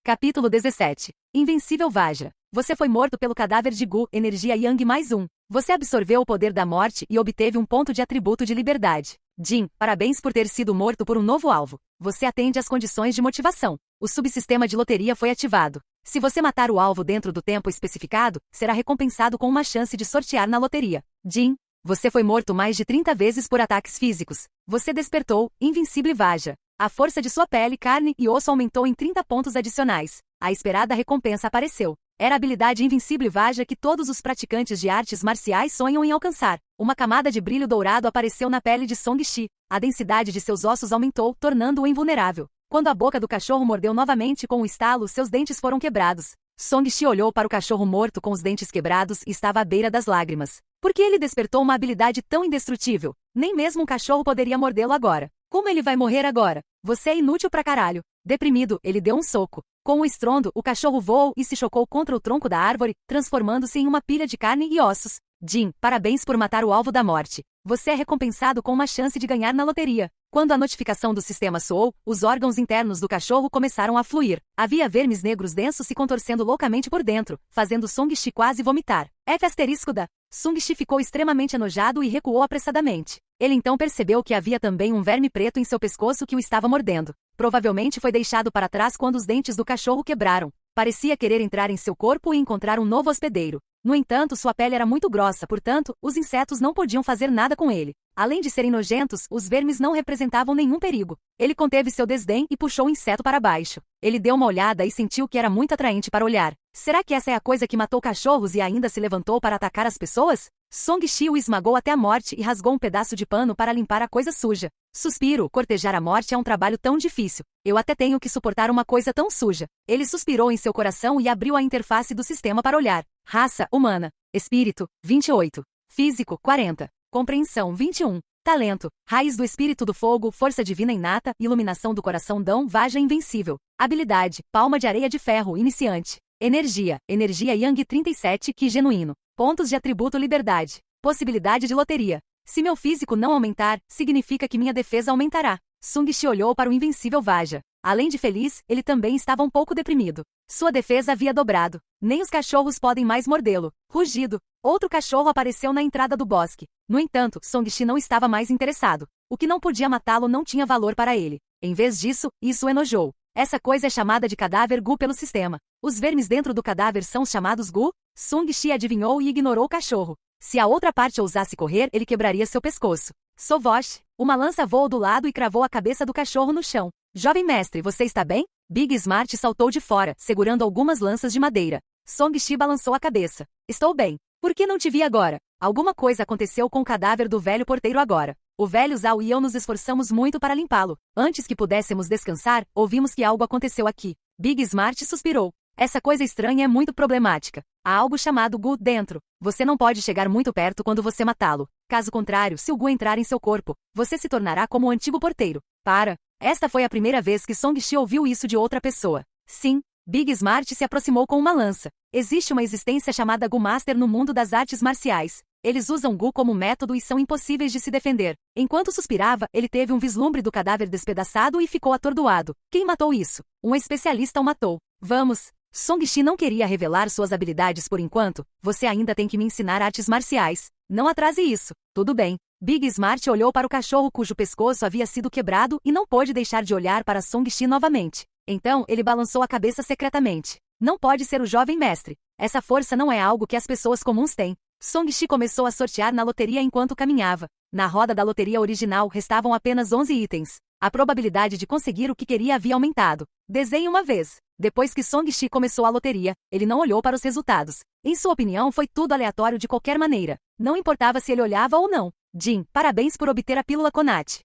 Capítulo 17. Invencível Vajra. Você foi morto pelo cadáver de Gu, energia Yang mais 1. Você absorveu o poder da morte e obteve um ponto de atributo de liberdade. Jin, parabéns por ter sido morto por um novo alvo. Você atende às condições de motivação. O subsistema de loteria foi ativado. Se você matar o alvo dentro do tempo especificado, será recompensado com uma chance de sortear na loteria. Jin, você foi morto mais de 30 vezes por ataques físicos. Você despertou, Invencível Vaja. A força de sua pele, carne e osso aumentou em 30 pontos adicionais. A esperada recompensa apareceu. Era a habilidade Invencível Vaja que todos os praticantes de artes marciais sonham em alcançar. Uma camada de brilho dourado apareceu na pele de Song Shi. A densidade de seus ossos aumentou, tornando-o invulnerável. Quando a boca do cachorro mordeu novamente com um estalo, seus dentes foram quebrados. Song Shi olhou para o cachorro morto com os dentes quebrados e estava à beira das lágrimas. Por que ele despertou uma habilidade tão indestrutível? Nem mesmo um cachorro poderia mordê-lo agora. Como ele vai morrer agora? Você é inútil pra caralho. Deprimido, ele deu um soco. Com um estrondo, o cachorro voou e se chocou contra o tronco da árvore, transformando-se em uma pilha de carne e ossos. Jin, parabéns por matar o alvo da morte. Você é recompensado com uma chance de ganhar na loteria. Quando a notificação do sistema soou, os órgãos internos do cachorro começaram a fluir. Havia vermes negros densos se contorcendo loucamente por dentro, fazendo Song Shi quase vomitar. F*** Song Shi ficou extremamente enojado e recuou apressadamente. Ele então percebeu que havia também um verme preto em seu pescoço que o estava mordendo. Provavelmente foi deixado para trás quando os dentes do cachorro quebraram. Parecia querer entrar em seu corpo e encontrar um novo hospedeiro. No entanto, sua pele era muito grossa, portanto, os insetos não podiam fazer nada com ele. Além de serem nojentos, os vermes não representavam nenhum perigo. Ele conteve seu desdém e puxou o inseto para baixo. Ele deu uma olhada e sentiu que era muito atraente para olhar. Será que essa é a coisa que matou cachorros e ainda se levantou para atacar as pessoas? Song Shi o esmagou até a morte e rasgou um pedaço de pano para limpar a coisa suja. Suspiro, cortejar a morte é um trabalho tão difícil. Eu até tenho que suportar uma coisa tão suja. Ele suspirou em seu coração e abriu a interface do sistema para olhar. Raça, humana. Espírito, 28. Físico, 40. Compreensão, 21. Talento, raiz do espírito do fogo, força divina inata, iluminação do coração Dão, Vaja invencível. Habilidade, palma de areia de ferro, iniciante. Energia, energia Yang 37, Ki genuíno. Pontos de atributo liberdade. Possibilidade de loteria. Se meu físico não aumentar, significa que minha defesa aumentará. Sung Shi olhou para o invencível Vaja. Além de feliz, ele também estava um pouco deprimido. Sua defesa havia dobrado. Nem os cachorros podem mais mordê-lo. Rugido. Outro cachorro apareceu na entrada do bosque. No entanto, Song Shi não estava mais interessado. O que não podia matá-lo não tinha valor para ele. Em vez disso, isso o enojou. Essa coisa é chamada de cadáver Gu pelo sistema. Os vermes dentro do cadáver são os chamados Gu? Sung Shi adivinhou e ignorou o cachorro. Se a outra parte ousasse correr, ele quebraria seu pescoço. Sovosh. Uma lança voou do lado e cravou a cabeça do cachorro no chão. Jovem mestre, você está bem? Big Smart saltou de fora, segurando algumas lanças de madeira. Song Shi balançou a cabeça. Estou bem. Por que não te vi agora? Alguma coisa aconteceu com o cadáver do velho porteiro agora. O velho Zhao e eu nos esforçamos muito para limpá-lo. Antes que pudéssemos descansar, ouvimos que algo aconteceu aqui. Big Smart suspirou. Essa coisa estranha é muito problemática. Há algo chamado Gu dentro. Você não pode chegar muito perto quando você matá-lo. Caso contrário, se o Gu entrar em seu corpo, você se tornará como o antigo porteiro. Para. Esta foi a primeira vez que Song Shi ouviu isso de outra pessoa. Sim. Big Smart se aproximou com uma lança. Existe uma existência chamada Gu Master no mundo das artes marciais. Eles usam Gu como método e são impossíveis de se defender. Enquanto suspirava, ele teve um vislumbre do cadáver despedaçado e ficou atordoado. Quem matou isso? Um especialista o matou. Vamos. Song Shi não queria revelar suas habilidades por enquanto. Você ainda tem que me ensinar artes marciais. Não atrase isso. Tudo bem. Big Smart olhou para o cachorro cujo pescoço havia sido quebrado e não pôde deixar de olhar para Song Shi novamente. Então, ele balançou a cabeça secretamente. Não pode ser o jovem mestre. Essa força não é algo que as pessoas comuns têm. Song Shi começou a sortear na loteria enquanto caminhava. Na roda da loteria original restavam apenas 11 itens. A probabilidade de conseguir o que queria havia aumentado. Desenhe uma vez. Depois que Song Shi começou a loteria, ele não olhou para os resultados. Em sua opinião, foi tudo aleatório de qualquer maneira. Não importava se ele olhava ou não. Jin, parabéns por obter a pílula Konat.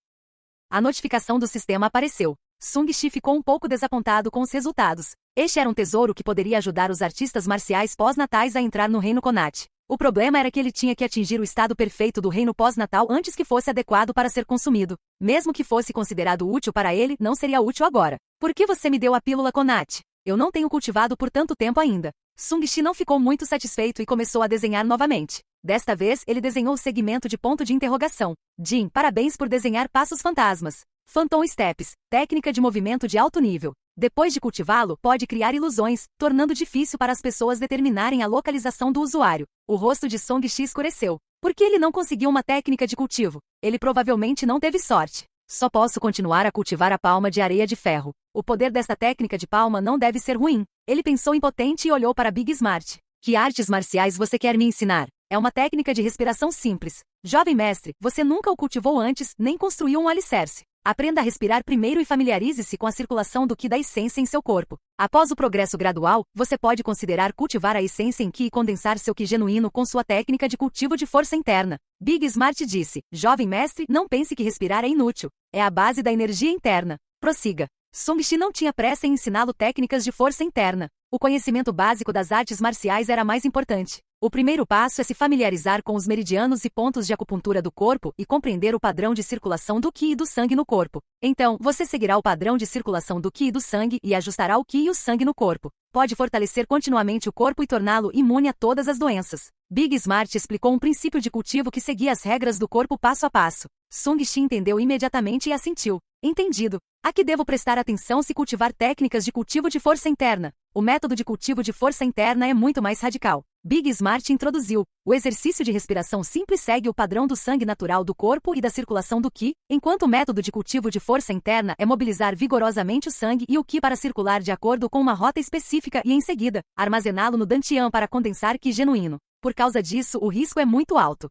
A notificação do sistema apareceu. Sung Shi ficou um pouco desapontado com os resultados. Este era um tesouro que poderia ajudar os artistas marciais pós-natais a entrar no reino Konat. O problema era que ele tinha que atingir o estado perfeito do reino pós-natal antes que fosse adequado para ser consumido. Mesmo que fosse considerado útil para ele, não seria útil agora. Por que você me deu a pílula Konat? Eu não tenho cultivado por tanto tempo ainda. Sung Shi não ficou muito satisfeito e começou a desenhar novamente. Desta vez, ele desenhou o segmento de ponto de interrogação. Jin, parabéns por desenhar passos fantasmas. Phantom Steps, técnica de movimento de alto nível. Depois de cultivá-lo, pode criar ilusões, tornando difícil para as pessoas determinarem a localização do usuário. O rosto de Song Shi escureceu. Por que ele não conseguiu uma técnica de cultivo? Ele provavelmente não teve sorte. Só posso continuar a cultivar a palma de areia de ferro. O poder desta técnica de palma não deve ser ruim. Ele pensou impotente e olhou para Big Smart. Que artes marciais você quer me ensinar? É uma técnica de respiração simples. Jovem mestre, você nunca o cultivou antes, nem construiu um alicerce. Aprenda a respirar primeiro e familiarize-se com a circulação do Ki da essência em seu corpo. Após o progresso gradual, você pode considerar cultivar a essência em Ki e condensar seu Ki genuíno com sua técnica de cultivo de força interna. Big Smart disse, jovem mestre, não pense que respirar é inútil. É a base da energia interna. Prossiga. Song Shi não tinha pressa em ensiná-lo técnicas de força interna. O conhecimento básico das artes marciais era mais importante. O primeiro passo é se familiarizar com os meridianos e pontos de acupuntura do corpo e compreender o padrão de circulação do Ki e do sangue no corpo. Então, você seguirá o padrão de circulação do Ki e do sangue e ajustará o Ki e o sangue no corpo. Pode fortalecer continuamente o corpo e torná-lo imune a todas as doenças. Big Smart explicou um princípio de cultivo que seguia as regras do corpo passo a passo. Song Shi entendeu imediatamente e assentiu. Entendido. A que devo prestar atenção se cultivar técnicas de cultivo de força interna? O método de cultivo de força interna é muito mais radical. Big Smart introduziu. O exercício de respiração simples segue o padrão do sangue natural do corpo e da circulação do Ki, enquanto o método de cultivo de força interna é mobilizar vigorosamente o sangue e o Ki para circular de acordo com uma rota específica e, em seguida, armazená-lo no Dantian para condensar Ki genuíno. Por causa disso, o risco é muito alto.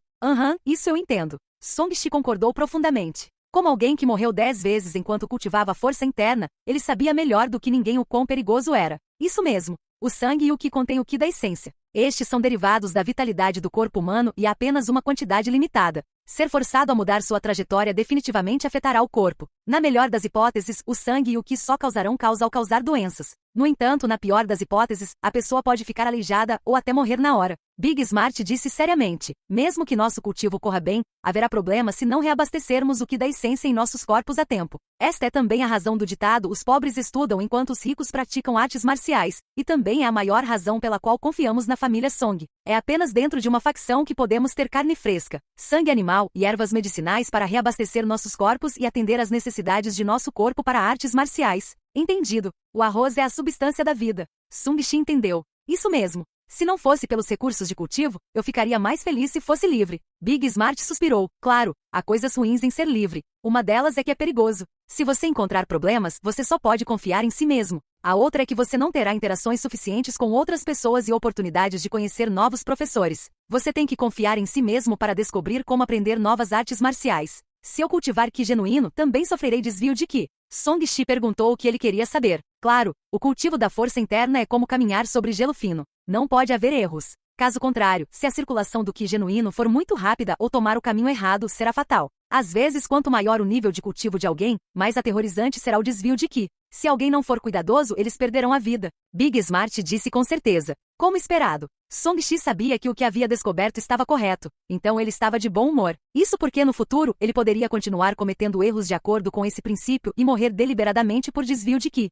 Isso eu entendo. Song Shi concordou profundamente. Como alguém que morreu 10 vezes enquanto cultivava a força interna, ele sabia melhor do que ninguém o quão perigoso era. Isso mesmo. O sangue e o Ki contém o Ki da essência. Estes são derivados da vitalidade do corpo humano e há apenas uma quantidade limitada. Ser forçado a mudar sua trajetória definitivamente afetará o corpo. Na melhor das hipóteses, o sangue e o Ki só causarão caos ao causar doenças. No entanto, na pior das hipóteses, a pessoa pode ficar aleijada ou até morrer na hora. Big Smart disse seriamente, mesmo que nosso cultivo corra bem, haverá problema se não reabastecermos o Ki da essência em nossos corpos a tempo. Esta é também a razão do ditado os pobres estudam enquanto os ricos praticam artes marciais, e também é a maior razão pela qual confiamos na família Song. É apenas dentro de uma facção que podemos ter carne fresca, sangue animal e ervas medicinais para reabastecer nossos corpos e atender às necessidades de nosso corpo para artes marciais. Entendido. O arroz é a substância da vida. Song Shi entendeu. Isso mesmo. Se não fosse pelos recursos de cultivo, eu ficaria mais feliz se fosse livre. Big Smart suspirou. Claro, há coisas ruins em ser livre. Uma delas é que é perigoso. Se você encontrar problemas, você só pode confiar em si mesmo. A outra é que você não terá interações suficientes com outras pessoas e oportunidades de conhecer novos professores. Você tem que confiar em si mesmo para descobrir como aprender novas artes marciais. Se eu cultivar Ki genuíno, também sofrerei desvio de Ki. Song Shi perguntou o que ele queria saber. Claro, o cultivo da força interna é como caminhar sobre gelo fino. Não pode haver erros. Caso contrário, se a circulação do Ki genuíno for muito rápida ou tomar o caminho errado, será fatal. Às vezes, quanto maior o nível de cultivo de alguém, mais aterrorizante será o desvio de Ki. Se alguém não for cuidadoso, eles perderão a vida. Big Smart disse com certeza. Como esperado. Song Shi sabia que o que havia descoberto estava correto, então ele estava de bom humor. Isso porque no futuro, ele poderia continuar cometendo erros de acordo com esse princípio e morrer deliberadamente por desvio de Ki.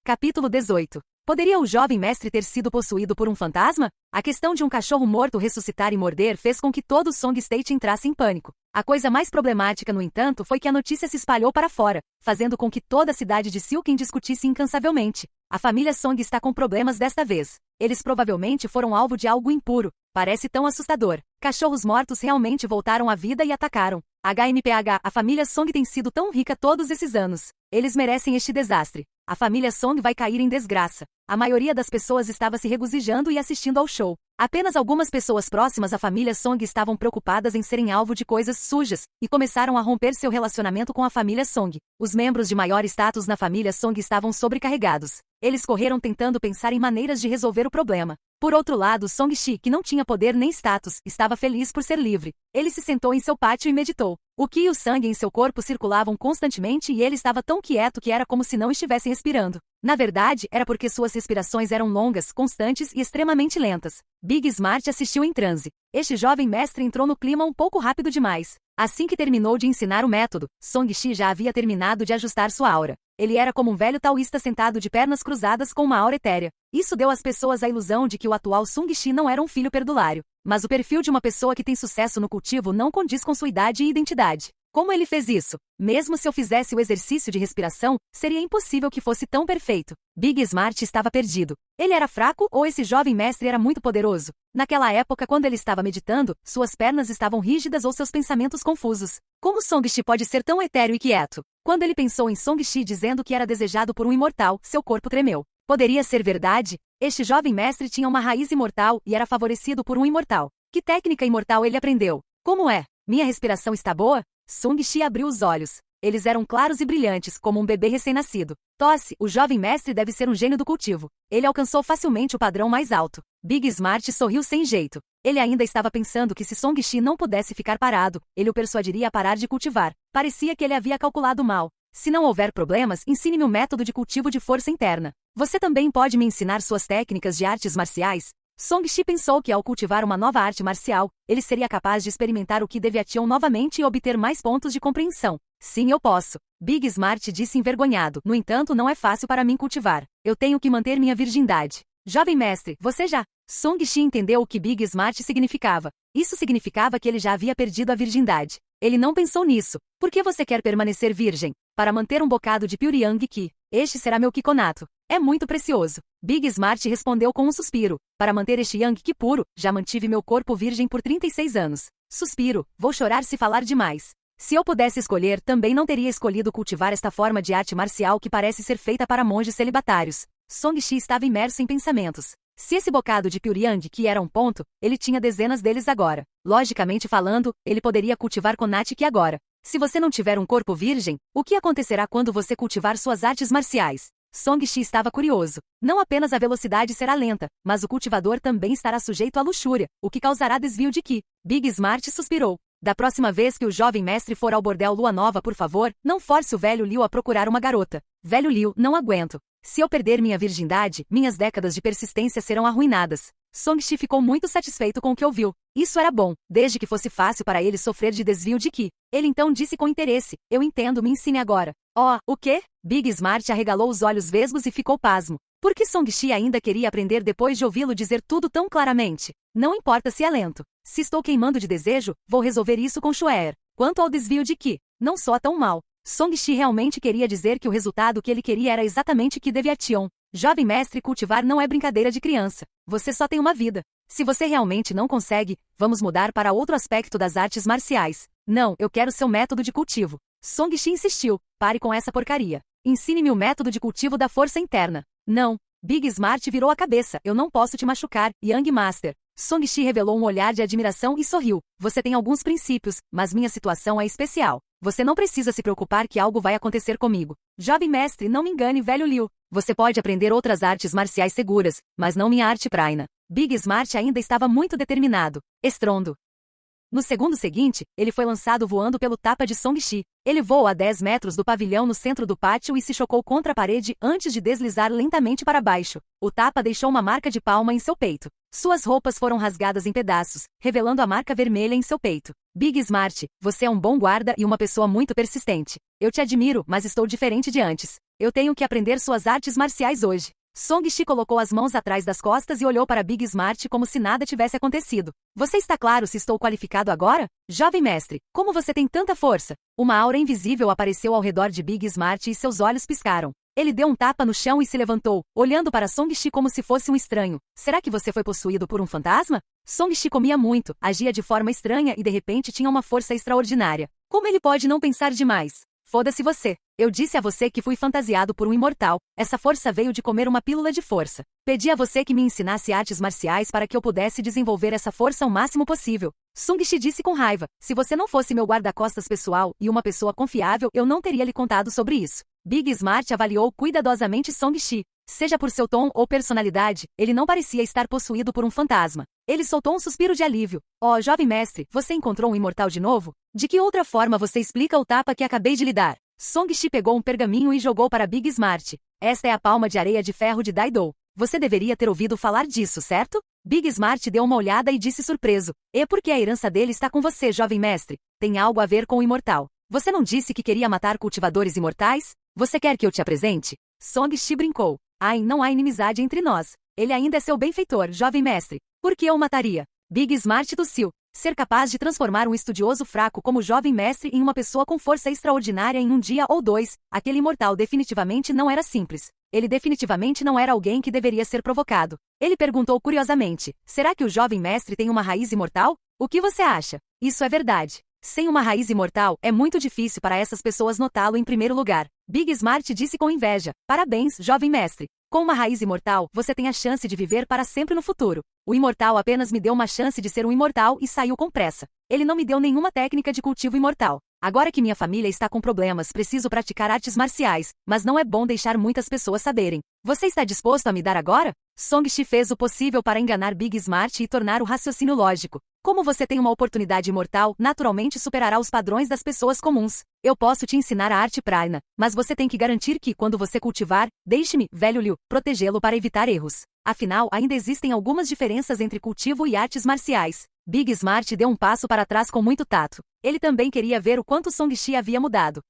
Capítulo 18. Poderia o jovem mestre ter sido possuído por um fantasma? A questão de um cachorro morto ressuscitar e morder fez com que todo o Song State entrasse em pânico. A coisa mais problemática, no entanto, foi que a notícia se espalhou para fora, fazendo com que toda a cidade de Silken discutisse incansavelmente. A família Song está com problemas desta vez. Eles provavelmente foram alvo de algo impuro. Parece tão assustador. Cachorros mortos realmente voltaram à vida e atacaram. HMPH, a família Song tem sido tão rica todos esses anos. Eles merecem este desastre. A família Song vai cair em desgraça. A maioria das pessoas estava se regozijando e assistindo ao show. Apenas algumas pessoas próximas à família Song estavam preocupadas em serem alvo de coisas sujas, e começaram a romper seu relacionamento com a família Song. Os membros de maior status na família Song estavam sobrecarregados. Eles correram tentando pensar em maneiras de resolver o problema. Por outro lado, Song Shi, que não tinha poder nem status, estava feliz por ser livre. Ele se sentou em seu pátio e meditou. O Ki e o sangue em seu corpo circulavam constantemente e ele estava tão quieto que era como se não estivesse respirando. Na verdade, era porque suas respirações eram longas, constantes e extremamente lentas. Big Smart assistiu em transe. Este jovem mestre entrou no clima um pouco rápido demais. Assim que terminou de ensinar o método, Song Shi já havia terminado de ajustar sua aura. Ele era como um velho taoísta sentado de pernas cruzadas com uma aura etérea. Isso deu às pessoas a ilusão de que o atual Song Shi não era um filho perdulário. Mas o perfil de uma pessoa que tem sucesso no cultivo não condiz com sua idade e identidade. Como ele fez isso? Mesmo se eu fizesse o exercício de respiração, seria impossível que fosse tão perfeito. Big Smart estava perdido. Ele era fraco ou esse jovem mestre era muito poderoso? Naquela época, quando ele estava meditando, suas pernas estavam rígidas ou seus pensamentos confusos. Como Song Shi pode ser tão etéreo e quieto? Quando ele pensou em Song Shi dizendo que era desejado por um imortal, seu corpo tremeu. Poderia ser verdade? Este jovem mestre tinha uma raiz imortal e era favorecido por um imortal. Que técnica imortal ele aprendeu? Como é? Minha respiração está boa? Song-Shi abriu os olhos. Eles eram claros e brilhantes, como um bebê recém-nascido. Tosse, o jovem mestre deve ser um gênio do cultivo. Ele alcançou facilmente o padrão mais alto. Big Smart sorriu sem jeito. Ele ainda estava pensando que se Song-Shi não pudesse ficar parado, ele o persuadiria a parar de cultivar. Parecia que ele havia calculado mal. Se não houver problemas, ensine-me o método de cultivo de força interna. Você também pode me ensinar suas técnicas de artes marciais? Song-Shi pensou que ao cultivar uma nova arte marcial, ele seria capaz de experimentar o Ki Deviation novamente e obter mais pontos de compreensão. Sim, eu posso. Big Smart disse envergonhado. No entanto, não é fácil para mim cultivar. Eu tenho que manter minha virgindade. Jovem mestre, você já... Song-Shi entendeu o que Big Smart significava. Isso significava que ele já havia perdido a virgindade. Ele não pensou nisso. Por que você quer permanecer virgem? Para manter um bocado de Pyuryang Ki. Este será meu Kikonato. É muito precioso. Big Smart respondeu com um suspiro. Para manter este Yang Ki puro, já mantive meu corpo virgem por 36 anos. Suspiro, vou chorar se falar demais. Se eu pudesse escolher, também não teria escolhido cultivar esta forma de arte marcial que parece ser feita para monges celibatários. Song-Shi estava imerso em pensamentos. Se esse bocado de Pyuryang Ki era um ponto, ele tinha dezenas deles agora. Logicamente falando, ele poderia cultivar Konate Ki agora. Se você não tiver um corpo virgem, o que acontecerá quando você cultivar suas artes marciais? Song-Shi estava curioso. Não apenas a velocidade será lenta, mas o cultivador também estará sujeito à luxúria, o que causará desvio de Ki. Big Smart suspirou. Da próxima vez que o jovem mestre for ao bordel Lua Nova, por favor, não force o velho Liu a procurar uma garota. Velho Liu, não aguento. Se eu perder minha virgindade, minhas décadas de persistência serão arruinadas. Song-Shi ficou muito satisfeito com o que ouviu. Isso era bom, desde que fosse fácil para ele sofrer de desvio de Ki. Ele então disse com interesse, eu entendo, me ensine agora. Oh, o quê? Big Smart arregalou os olhos vesgos e ficou pasmo. Por que Song-Shi ainda queria aprender depois de ouvi-lo dizer tudo tão claramente? Não importa se é lento. Se estou queimando de desejo, vou resolver isso com Xuer. Quanto ao desvio de Ki, não soa tão mal. Song-Shi realmente queria dizer que o resultado que ele queria era exatamente Ki Deviation. Jovem mestre, cultivar não é brincadeira de criança. Você só tem uma vida. Se você realmente não consegue, vamos mudar para outro aspecto das artes marciais. Não, eu quero seu método de cultivo. Song-Shi insistiu. Pare com essa porcaria. Ensine-me o método de cultivo da força interna. Não. Big Smart virou a cabeça. Eu não posso te machucar, Young Master. Song-Shi revelou um olhar de admiração e sorriu. Você tem alguns princípios, mas minha situação é especial. Você não precisa se preocupar que algo vai acontecer comigo. Jovem mestre, não me engane, velho Liu. Você pode aprender outras artes marciais seguras, mas não minha arte praina. Big Smart ainda estava muito determinado. Estrondo. No segundo seguinte, ele foi lançado voando pelo tapa de Song-Shi. Ele voou a 10 metros do pavilhão no centro do pátio e se chocou contra a parede antes de deslizar lentamente para baixo. O tapa deixou uma marca de palma em seu peito. Suas roupas foram rasgadas em pedaços, revelando a marca vermelha em seu peito. Big Smart, você é um bom guarda e uma pessoa muito persistente. Eu te admiro, mas estou diferente de antes. Eu tenho que aprender suas artes marciais hoje. Song-Shi colocou as mãos atrás das costas e olhou para Big Smart como se nada tivesse acontecido. Você está claro se estou qualificado agora? Jovem mestre, como você tem tanta força? Uma aura invisível apareceu ao redor de Big Smart e seus olhos piscaram. Ele deu um tapa no chão e se levantou, olhando para Song-Shi como se fosse um estranho. Será que você foi possuído por um fantasma? Song-Shi comia muito, agia de forma estranha e de repente tinha uma força extraordinária. Como ele pode não pensar demais? Foda-se você. Eu disse a você que fui fantasiado por um imortal. Essa força veio de comer uma pílula de força. Pedi a você que me ensinasse artes marciais para que eu pudesse desenvolver essa força o máximo possível. Song-Shi disse com raiva. Se você não fosse meu guarda-costas pessoal e uma pessoa confiável, eu não teria lhe contado sobre isso. Big Smart avaliou cuidadosamente Song-Shi. Seja por seu tom ou personalidade, ele não parecia estar possuído por um fantasma. Ele soltou um suspiro de alívio. Oh, jovem mestre, você encontrou um imortal de novo? De que outra forma você explica o tapa que acabei de lhe dar? Song-Shi pegou um pergaminho e jogou para Big Smart. Esta é a palma de areia de ferro de Daido. Você deveria ter ouvido falar disso, certo? Big Smart deu uma olhada e disse surpreso. E por que a herança dele está com você, jovem mestre? Tem algo a ver com o imortal. Você não disse que queria matar cultivadores imortais? Você quer que eu te apresente? Song-Shi brincou. Ai, não há inimizade entre nós. Ele ainda é seu benfeitor, jovem mestre. Por que eu o mataria? Big Smart tossiu. Ser capaz de transformar um estudioso fraco como jovem mestre em uma pessoa com força extraordinária em um dia ou dois, aquele imortal definitivamente não era simples. Ele definitivamente não era alguém que deveria ser provocado. Ele perguntou curiosamente, será que o jovem mestre tem uma raiz imortal? O que você acha? Isso é verdade. Sem uma raiz imortal, é muito difícil para essas pessoas notá-lo em primeiro lugar. Big Smart disse com inveja. Parabéns, jovem mestre. Com uma raiz imortal, você tem a chance de viver para sempre no futuro. O imortal apenas me deu uma chance de ser um imortal e saiu com pressa. Ele não me deu nenhuma técnica de cultivo imortal. Agora que minha família está com problemas, preciso praticar artes marciais, mas não é bom deixar muitas pessoas saberem. Você está disposto a me dar agora? Song-Shi fez o possível para enganar Big Smart e tornar o raciocínio lógico. Como você tem uma oportunidade imortal, naturalmente superará os padrões das pessoas comuns. Eu posso te ensinar a arte prana, mas você tem que garantir que, quando você cultivar, deixe-me, velho Liu, protegê-lo para evitar erros. Afinal, ainda existem algumas diferenças entre cultivo e artes marciais. Big Smart deu um passo para trás com muito tato. Ele também queria ver o quanto Song-Shi havia mudado.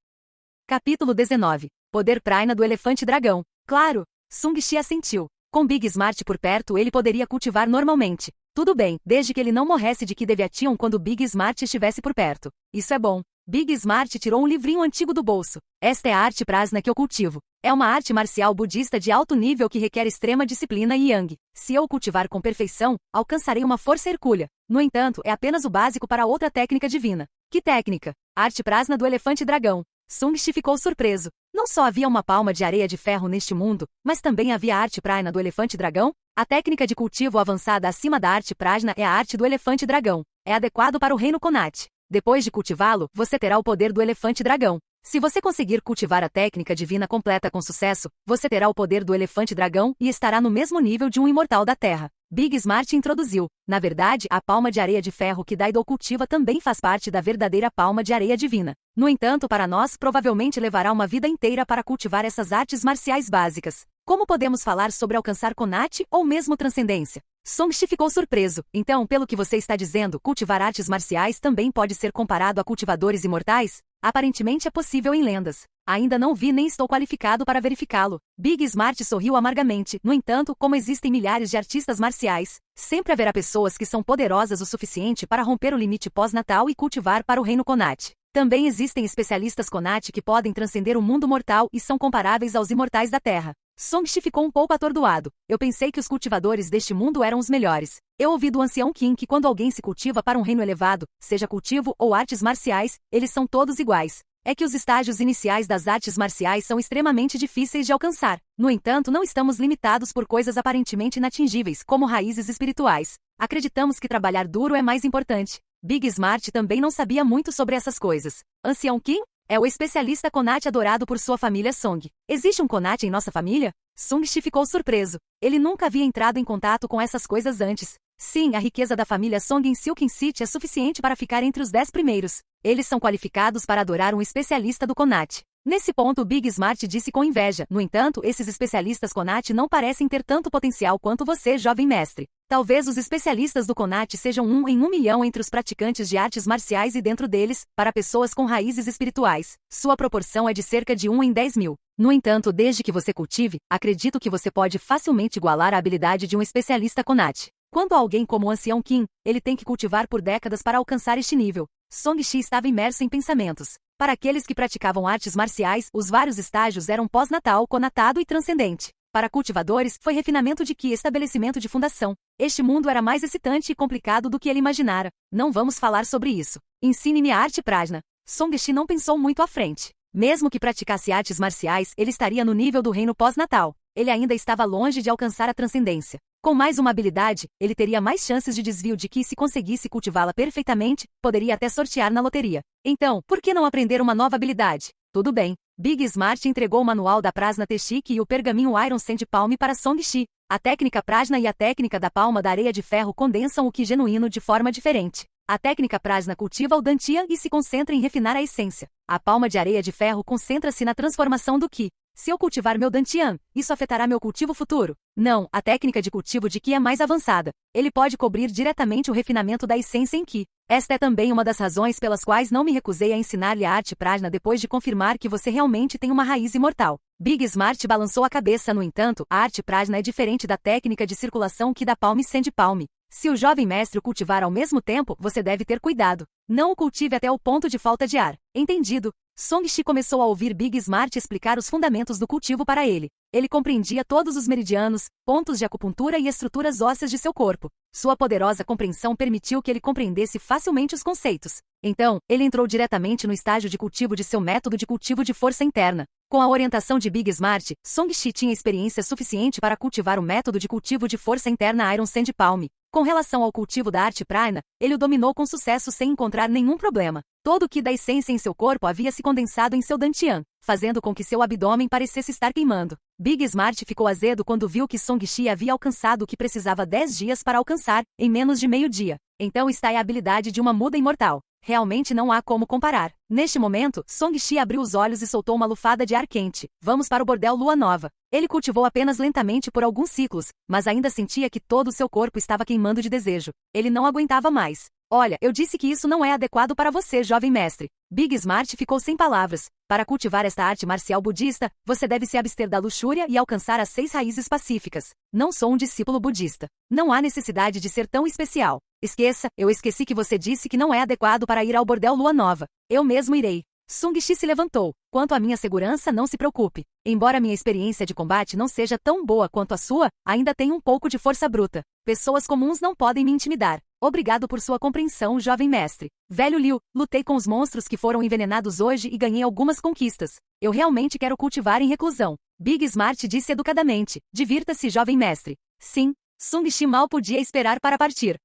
Capítulo 19. Poder prana do elefante dragão. Claro, Song-Shi assentiu. Com Big Smart por perto, ele poderia cultivar normalmente. Tudo bem, desde que ele não morresse de Kidevatian quando Big Smart estivesse por perto. Isso é bom. Big Smart tirou um livrinho antigo do bolso. Esta é a arte prasna que eu cultivo. É uma arte marcial budista de alto nível que requer extrema disciplina e yang. Se eu cultivar com perfeição, alcançarei uma força hercúlea. No entanto, é apenas o básico para outra técnica divina. Que técnica? Arte prasna do elefante dragão. Song-Shi ficou surpreso. Não só havia uma palma de areia de ferro neste mundo, mas também havia a arte prana do elefante dragão? A técnica de cultivo avançada acima da arte prasna é a arte do elefante dragão. É adequado para o reino Konat. Depois de cultivá-lo, você terá o poder do elefante dragão. Se você conseguir cultivar a técnica divina completa com sucesso, você terá o poder do elefante dragão e estará no mesmo nível de um imortal da Terra. Big Smart introduziu. Na verdade, a palma de areia de ferro que Daido cultiva também faz parte da verdadeira palma de areia divina. No entanto, para nós, provavelmente levará uma vida inteira para cultivar essas artes marciais básicas. Como podemos falar sobre alcançar Konat ou mesmo transcendência? Song-Shi ficou surpreso. Então, pelo que você está dizendo, cultivar artes marciais também pode ser comparado a cultivadores imortais? Aparentemente é possível em lendas. Ainda não vi nem estou qualificado para verificá-lo. Big Smart sorriu amargamente. No entanto, como existem milhares de artistas marciais, sempre haverá pessoas que são poderosas o suficiente para romper o limite pós-natal e cultivar para o reino Konat. Também existem especialistas Konat que podem transcender o mundo mortal e são comparáveis aos imortais da Terra. Song-Shi ficou um pouco atordoado. Eu pensei que os cultivadores deste mundo eram os melhores. Eu ouvi do ancião Qin que quando alguém se cultiva para um reino elevado, seja cultivo ou artes marciais, eles são todos iguais. É que os estágios iniciais das artes marciais são extremamente difíceis de alcançar. No entanto, não estamos limitados por coisas aparentemente inatingíveis, como raízes espirituais. Acreditamos que trabalhar duro é mais importante. Big Smart também não sabia muito sobre essas coisas. Ancião Qin? É o especialista Konat adorado por sua família Song. Existe um Konat em nossa família? Song-Shi ficou surpreso. Ele nunca havia entrado em contato com essas coisas antes. Sim, a riqueza da família Song em Silken City é suficiente para ficar entre os 10 primeiros. Eles são qualificados para adorar um especialista do Konat. Nesse ponto, Big Smart disse com inveja. No entanto, esses especialistas Konat não parecem ter tanto potencial quanto você, jovem mestre. Talvez os especialistas do Konat sejam 1 em 1 milhão entre os praticantes de artes marciais e dentro deles, para pessoas com raízes espirituais, sua proporção é de cerca de 1 em 10 mil. No entanto, desde que você cultive, acredito que você pode facilmente igualar a habilidade de um especialista Konat. Quanto a alguém como o ancião Qin, ele tem que cultivar por décadas para alcançar este nível. Song-Shi estava imerso em pensamentos. Para aqueles que praticavam artes marciais, os vários estágios eram pós-natal, conatado e transcendente. Para cultivadores, foi refinamento de Qi e estabelecimento de fundação. Este mundo era mais excitante e complicado do que ele imaginara. Não vamos falar sobre isso. Ensine-me a arte prajna. Song-Shi não pensou muito à frente. Mesmo que praticasse artes marciais, ele estaria no nível do reino pós-natal. Ele ainda estava longe de alcançar a transcendência. Com mais uma habilidade, ele teria mais chances de desvio de Qi e se conseguisse cultivá-la perfeitamente, poderia até sortear na loteria. Então, por que não aprender uma nova habilidade? Tudo bem. Big Smart entregou o manual da Prasna Teshik e o pergaminho Iron Sand Palm para Song-Shi. A técnica Prajna e a técnica da palma da areia de ferro condensam o Qi genuíno de forma diferente. A técnica Prajna cultiva o Dantian e se concentra em refinar a essência. A palma de areia de ferro concentra-se na transformação do Qi. Se eu cultivar meu Dantian, isso afetará meu cultivo futuro? Não, a técnica de cultivo de Qi é mais avançada. Ele pode cobrir diretamente o refinamento da essência em Qi. Esta é também uma das razões pelas quais não me recusei a ensinar-lhe a arte Prajna depois de confirmar que você realmente tem uma raiz imortal. Big Smart balançou a cabeça, no entanto, a arte Prajna é diferente da técnica de circulação Qi da Palm Sand Palm. Se o jovem mestre o cultivar ao mesmo tempo, você deve ter cuidado. Não o cultive até o ponto de falta de ar. Entendido. Song-Shi começou a ouvir Big Smart explicar os fundamentos do cultivo para ele. Ele compreendia todos os meridianos, pontos de acupuntura e estruturas ósseas de seu corpo. Sua poderosa compreensão permitiu que ele compreendesse facilmente os conceitos. Então, ele entrou diretamente no estágio de cultivo de seu método de cultivo de força interna. Com a orientação de Big Smart, Song-Shi tinha experiência suficiente para cultivar o método de cultivo de força interna Iron Sand Palm. Com relação ao cultivo da arte prana, ele o dominou com sucesso sem encontrar nenhum problema. Todo o Ki da essência em seu corpo havia se condensado em seu dantian, fazendo com que seu abdômen parecesse estar queimando. Big Smart ficou azedo quando viu que Song-Shi havia alcançado o que precisava 10 dias para alcançar, em menos de meio dia. Então está aí a habilidade de uma muda imortal. Realmente não há como comparar. Neste momento, Song-Shi abriu os olhos e soltou uma lufada de ar quente. Vamos para o bordel Lua Nova. Ele cultivou apenas lentamente por alguns ciclos, mas ainda sentia que todo o seu corpo estava queimando de desejo. Ele não aguentava mais. Olha, eu disse que isso não é adequado para você, jovem mestre. Big Smart ficou sem palavras. Para cultivar esta arte marcial budista, você deve se abster da luxúria e alcançar as 6 raízes pacíficas. Não sou um discípulo budista. Não há necessidade de ser tão especial. Esqueça, eu esqueci que você disse que não é adequado para ir ao bordel Lua Nova. Eu mesmo irei. Song-Shi se levantou. Quanto à minha segurança, não se preocupe. Embora minha experiência de combate não seja tão boa quanto a sua, ainda tenho um pouco de força bruta. Pessoas comuns não podem me intimidar. Obrigado por sua compreensão, jovem mestre. Velho Liu, lutei com os monstros que foram envenenados hoje e ganhei algumas conquistas. Eu realmente quero cultivar em reclusão. Big Smart disse educadamente. Divirta-se, jovem mestre. Sim, Song-Shi mal podia esperar para partir.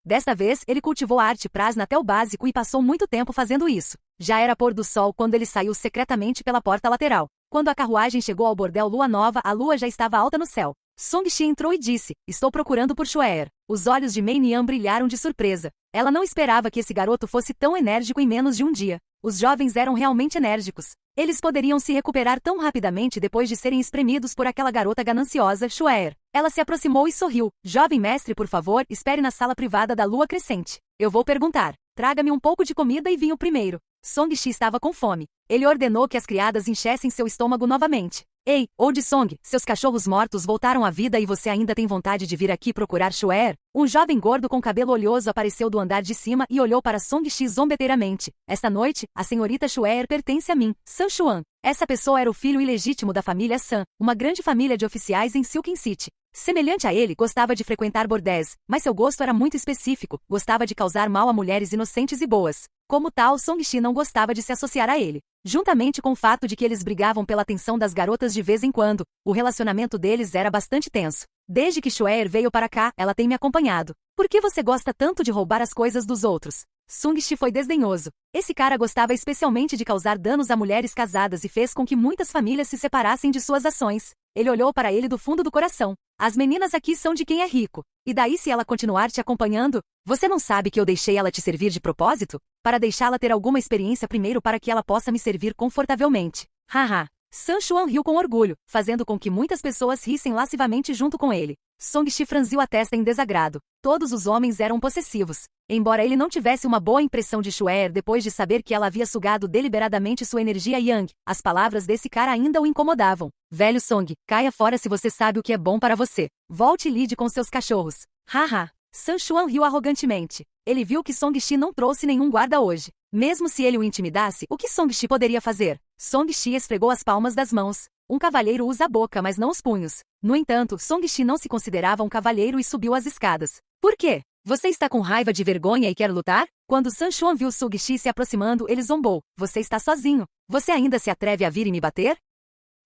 Desta vez, ele cultivou a arte prasna até o básico e passou muito tempo fazendo isso. Já era pôr do sol quando ele saiu secretamente pela porta lateral. Quando a carruagem chegou ao bordel Lua Nova, a lua já estava alta no céu. Song-Shi entrou e disse, estou procurando por Xue'er. Os olhos de Mei Nian brilharam de surpresa. Ela não esperava que esse garoto fosse tão enérgico em menos de um dia. Os jovens eram realmente enérgicos. Eles poderiam se recuperar tão rapidamente depois de serem espremidos por aquela garota gananciosa, Xue'er. Ela se aproximou e sorriu. Jovem mestre, por favor, espere na sala privada da lua crescente. Eu vou perguntar. Traga-me um pouco de comida e vinho primeiro. Song-Shi estava com fome. Ele ordenou que as criadas enchessem seu estômago novamente. Ei, Old Song, seus cachorros mortos voltaram à vida e você ainda tem vontade de vir aqui procurar Xue'er? Um jovem gordo com cabelo oleoso apareceu do andar de cima e olhou para Song-Shi zombeteiramente. Esta noite, a senhorita Xue'er pertence a mim, San Xuan. Essa pessoa era o filho ilegítimo da família San, uma grande família de oficiais em Silken City. Semelhante a ele, gostava de frequentar bordéis, mas seu gosto era muito específico, gostava de causar mal a mulheres inocentes e boas. Como tal, Song-Shi não gostava de se associar a ele. Juntamente com o fato de que eles brigavam pela atenção das garotas de vez em quando, o relacionamento deles era bastante tenso. Desde que Xue'er veio para cá, ela tem me acompanhado. Por que você gosta tanto de roubar as coisas dos outros? Song-Shi foi desdenhoso. Esse cara gostava especialmente de causar danos a mulheres casadas e fez com que muitas famílias se separassem de suas ações. Ele olhou para ele do fundo do coração. As meninas aqui são de quem é rico. E daí se ela continuar te acompanhando? Você não sabe que eu deixei ela te servir de propósito? Para deixá-la ter alguma experiência primeiro para que ela possa me servir confortavelmente. Haha. San Xuan riu com orgulho, fazendo com que muitas pessoas rissem lascivamente junto com ele. Song-Shi franziu a testa em desagrado. Todos os homens eram possessivos. Embora ele não tivesse uma boa impressão de Xue'er depois de saber que ela havia sugado deliberadamente sua energia yang, as palavras desse cara ainda o incomodavam. Velho Song, caia fora se você sabe o que é bom para você. Volte e lide com seus cachorros. Haha. San Xuan riu arrogantemente. Ele viu que Song-Shi não trouxe nenhum guarda hoje. Mesmo se ele o intimidasse, o que Song-Shi poderia fazer? Song-Shi esfregou as palmas das mãos. Um cavalheiro usa a boca, mas não os punhos. No entanto, Song-Shi não se considerava um cavalheiro e subiu as escadas. Por quê? Você está com raiva de vergonha e quer lutar? Quando San Xuan viu Song-Shi se aproximando, ele zombou. Você está sozinho. Você ainda se atreve a vir e me bater?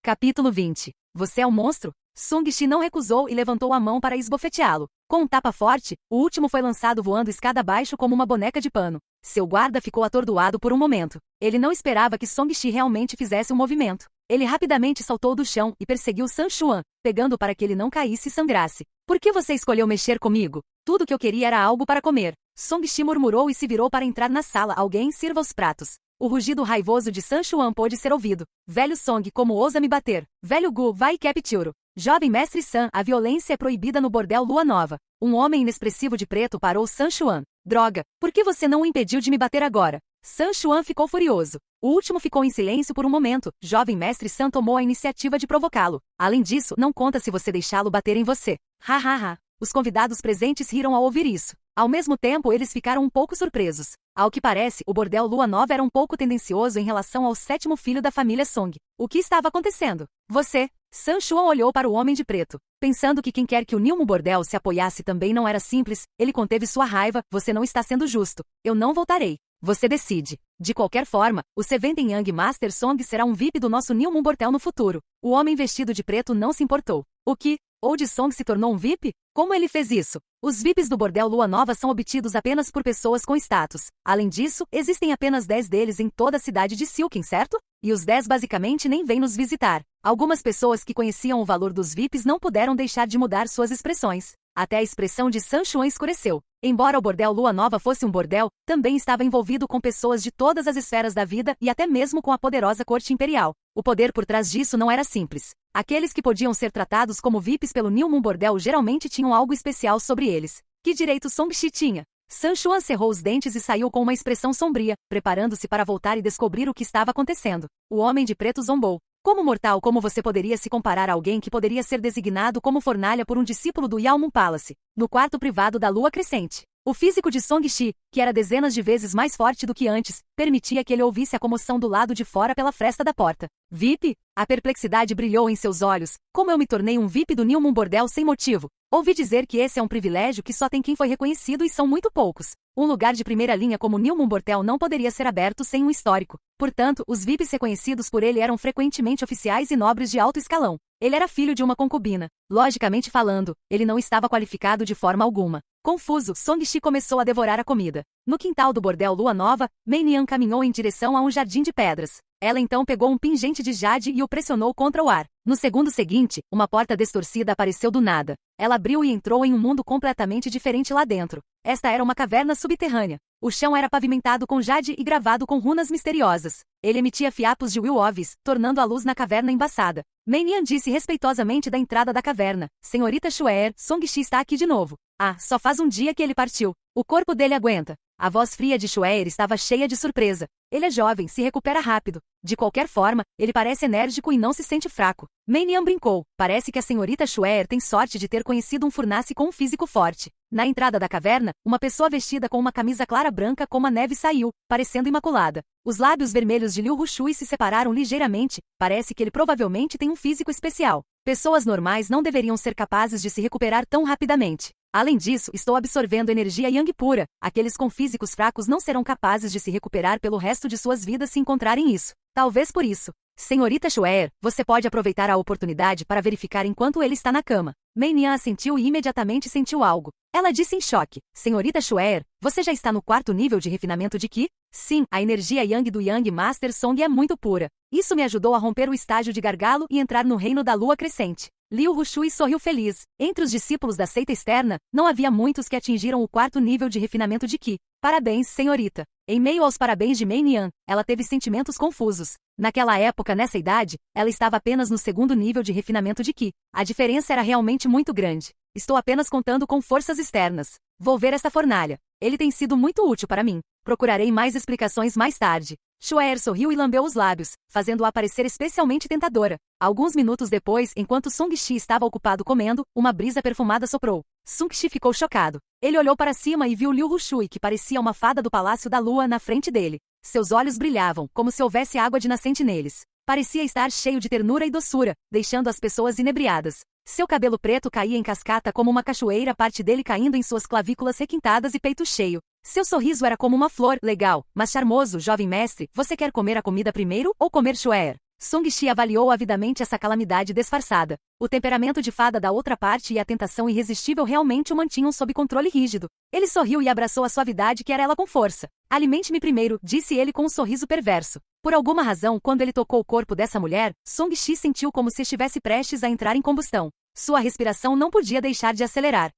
Capítulo 20. Você é um monstro? Song-Shi não recusou e levantou a mão para esbofeteá-lo. Com um tapa forte, o último foi lançado voando escada abaixo como uma boneca de pano. Seu guarda ficou atordoado por um momento. Ele não esperava que Song-Shi realmente fizesse um movimento. Ele rapidamente saltou do chão e perseguiu San Xuan, pegando para que ele não caísse e sangrasse. Por que você escolheu mexer comigo? Tudo que eu queria era algo para comer. Song-Shi murmurou e se virou para entrar na sala. Alguém sirva os pratos. O rugido raivoso de San Xuan pôde ser ouvido. Velho Song, como ousa me bater? Velho Gu, vai e capture-o. Jovem mestre San, a violência é proibida no bordel Lua Nova. Um homem inexpressivo de preto parou San Xuan. Droga, por que você não o impediu de me bater agora? San Xuan ficou furioso. O último ficou em silêncio por um momento. Jovem mestre San tomou a iniciativa de provocá-lo. Além disso, não conta se você deixá-lo bater em você. Ha. Os convidados presentes riram ao ouvir isso. Ao mesmo tempo, eles ficaram um pouco surpresos. Ao que parece, o bordel Lua Nova era um pouco tendencioso em relação ao 7º filho da família Song. O que estava acontecendo? Você? San Xuan olhou para o homem de preto. Pensando que quem quer que o Nilmo Bordel se apoiasse também não era simples, ele conteve sua raiva. Você não está sendo justo. Eu não voltarei. Você decide. De qualquer forma, o Seventeen Young Master Song será um VIP do nosso New Moon Bordel no futuro. O homem vestido de preto não se importou. O que? Old Song se tornou um VIP? Como ele fez isso? Os VIPs do Bordel Lua Nova são obtidos apenas por pessoas com status. Além disso, existem apenas 10 deles em toda a cidade de Silken, certo? E os 10 basicamente nem vêm nos visitar. Algumas pessoas que conheciam o valor dos VIPs não puderam deixar de mudar suas expressões. Até a expressão de San Xuan escureceu. Embora o Bordel Lua Nova fosse um bordel, também estava envolvido com pessoas de todas as esferas da vida e até mesmo com a poderosa corte imperial. O poder por trás disso não era simples. Aqueles que podiam ser tratados como VIPs pelo New Moon Bordel geralmente tinham algo especial sobre eles. Que direito Song Shi tinha? San Xuan cerrou os dentes e saiu com uma expressão sombria, preparando-se para voltar e descobrir o que estava acontecendo. O homem de preto zombou. Como mortal, como você poderia se comparar a alguém que poderia ser designado como fornalha por um discípulo do Yao Moon Palace, no quarto privado da lua crescente? O físico de Song Shi, que era dezenas de vezes mais forte do que antes, permitia que ele ouvisse a comoção do lado de fora pela fresta da porta. VIP? A perplexidade brilhou em seus olhos. Como eu me tornei um VIP do New Moon Bordel sem motivo? Ouvi dizer que esse é um privilégio que só tem quem foi reconhecido e são muito poucos. Um lugar de primeira linha como New Moon Bordel não poderia ser aberto sem um histórico. Portanto, os VIPs reconhecidos por ele eram frequentemente oficiais e nobres de alto escalão. Ele era filho de uma concubina. Logicamente falando, ele não estava qualificado de forma alguma. Confuso, Song Shi começou a devorar a comida. No quintal do bordel Lua Nova, Mei Nian caminhou em direção a um jardim de pedras. Ela então pegou um pingente de jade e o pressionou contra o ar. No segundo seguinte, uma porta distorcida apareceu do nada. Ela abriu e entrou em um mundo completamente diferente lá dentro. Esta era uma caverna subterrânea. O chão era pavimentado com jade e gravado com runas misteriosas. Ele emitia fiapos de Will-Ovis, tornando a luz na caverna embaçada. Mei Nian disse respeitosamente da entrada da caverna. Senhorita Xuer, Song Shi está aqui de novo. Ah, só faz um dia que ele partiu. O corpo dele aguenta. A voz fria de Xuer estava cheia de surpresa. Ele é jovem, se recupera rápido. De qualquer forma, ele parece enérgico e não se sente fraco. Mei Nian brincou. Parece que a senhorita Xuer tem sorte de ter conhecido um Furnace com um físico forte. Na entrada da caverna, uma pessoa vestida com uma camisa clara branca como a neve saiu, parecendo imaculada. Os lábios vermelhos de Liu Rushui se separaram ligeiramente. Parece que ele provavelmente tem um físico especial. Pessoas normais não deveriam ser capazes de se recuperar tão rapidamente. Além disso, estou absorvendo energia Yang pura. Aqueles com físicos fracos não serão capazes de se recuperar pelo resto de suas vidas se encontrarem isso. Talvez por isso. Senhorita Xuer, você pode aproveitar a oportunidade para verificar enquanto ele está na cama. Mei Nian assentiu e imediatamente sentiu algo. Ela disse em choque. Senhorita Xuer, você já está no quarto nível de refinamento de Qi? Sim, a energia Yang do Yang Master Song é muito pura. Isso me ajudou a romper o estágio de gargalo e entrar no reino da lua crescente. Liu Rushui sorriu feliz. Entre os discípulos da seita externa, não havia muitos que atingiram o quarto nível de refinamento de Qi. Parabéns, senhorita. Em meio aos parabéns de Mei Nian, ela teve sentimentos confusos. Naquela época, nessa idade, ela estava apenas no segundo nível de refinamento de Qi. A diferença era realmente muito grande. Estou apenas contando com forças externas. Vou ver esta fornalha. Ele tem sido muito útil para mim. Procurarei mais explicações mais tarde. Xuer sorriu e lambeu os lábios, fazendo-a parecer especialmente tentadora. Alguns minutos depois, enquanto Song Shi estava ocupado comendo, uma brisa perfumada soprou. Song Shi ficou chocado. Ele olhou para cima e viu Liu Rushui, que parecia uma fada do Palácio da Lua, na frente dele. Seus olhos brilhavam, como se houvesse água de nascente neles. Parecia estar cheio de ternura e doçura, deixando as pessoas inebriadas. Seu cabelo preto caía em cascata como uma cachoeira, parte dele caindo em suas clavículas requintadas e peito cheio. Seu sorriso era como uma flor, legal, mas charmoso, jovem mestre. Você quer comer a comida primeiro ou comer Xuer? Song Shi avaliou avidamente essa calamidade disfarçada. O temperamento de fada da outra parte e a tentação irresistível realmente o mantinham sob controle rígido. Ele sorriu e abraçou a suavidade que era ela com força. Alimente-me primeiro, disse ele com um sorriso perverso. Por alguma razão, quando ele tocou o corpo dessa mulher, Song Shi sentiu como se estivesse prestes a entrar em combustão. Sua respiração não podia deixar de acelerar.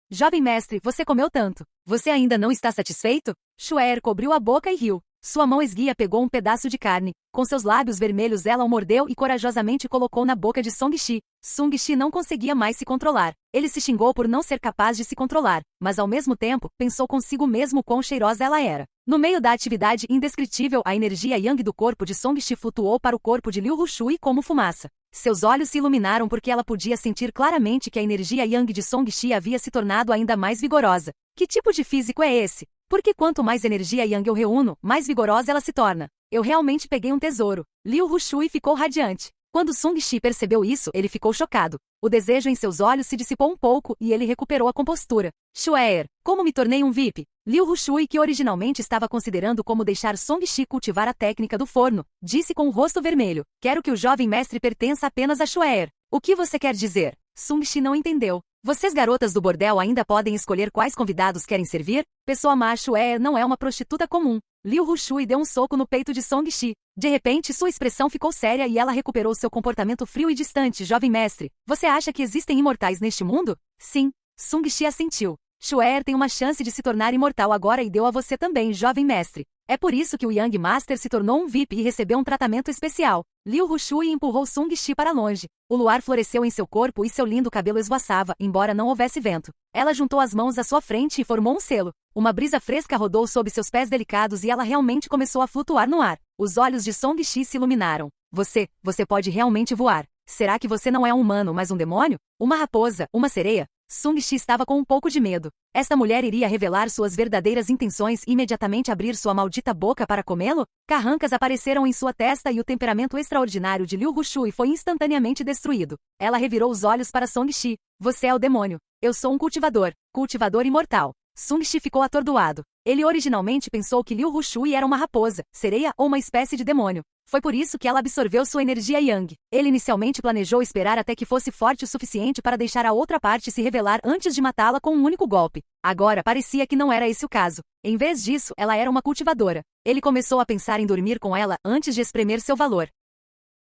Jovem mestre, você comeu tanto. Você ainda não está satisfeito? Xuer cobriu a boca e riu. Sua mão esguia pegou um pedaço de carne. Com seus lábios vermelhos ela o mordeu e corajosamente colocou na boca de Song Shi. Song Shi não conseguia mais se controlar. Ele se xingou por não ser capaz de se controlar, mas ao mesmo tempo, pensou consigo mesmo quão cheirosa ela era. No meio da atividade indescritível, a energia Yang do corpo de Song Shi flutuou para o corpo de Liu Rushui como fumaça. Seus olhos se iluminaram porque ela podia sentir claramente que a energia Yang de Song Shi havia se tornado ainda mais vigorosa. Que tipo de físico é esse? Porque quanto mais energia Yang eu reúno, mais vigorosa ela se torna. Eu realmente peguei um tesouro. Liu Rushui ficou radiante. Quando Sung Shi percebeu isso, ele ficou chocado. O desejo em seus olhos se dissipou um pouco e ele recuperou a compostura. Xue'er, como me tornei um VIP? Liu Rushui, que originalmente estava considerando como deixar Song Shi cultivar a técnica do forno, disse com o rosto vermelho: quero que o jovem mestre pertença apenas a Xue'er. O que você quer dizer? Sung Shi não entendeu. Vocês garotas do bordel ainda podem escolher quais convidados querem servir? Pessoa má, Xue'er não é uma prostituta comum. Liu Rushui deu um soco no peito de Song Shi. De repente, sua expressão ficou séria e ela recuperou seu comportamento frio e distante. Jovem mestre, você acha que existem imortais neste mundo? Sim. Sung Shi assentiu. Xue'er tem uma chance de se tornar imortal agora e deu a você também, jovem mestre. É por isso que o Young Master se tornou um VIP e recebeu um tratamento especial. Liu Rushui empurrou Sung Shi para longe. O luar floresceu em seu corpo e seu lindo cabelo esvoaçava, embora não houvesse vento. Ela juntou as mãos à sua frente e formou um selo. Uma brisa fresca rodou sob seus pés delicados e ela realmente começou a flutuar no ar. Os olhos de Song Shi se iluminaram. Você pode realmente voar. Será que você não é um humano, mas um demônio? Uma raposa? Uma sereia? Sung Shi estava com um pouco de medo. Esta mulher iria revelar suas verdadeiras intenções e imediatamente abrir sua maldita boca para comê-lo? Carrancas apareceram em sua testa e o temperamento extraordinário de Liu Rushui foi instantaneamente destruído. Ela revirou os olhos para Song Shi. Você é o demônio. Eu sou um cultivador imortal. Sung Shi ficou atordoado. Ele originalmente pensou que Liu Rushui era uma raposa, sereia ou uma espécie de demônio. Foi por isso que ela absorveu sua energia Yang. Ele inicialmente planejou esperar até que fosse forte o suficiente para deixar a outra parte se revelar antes de matá-la com um único golpe. Agora parecia que não era esse o caso. Em vez disso, ela era uma cultivadora. Ele começou a pensar em dormir com ela antes de espremer seu valor.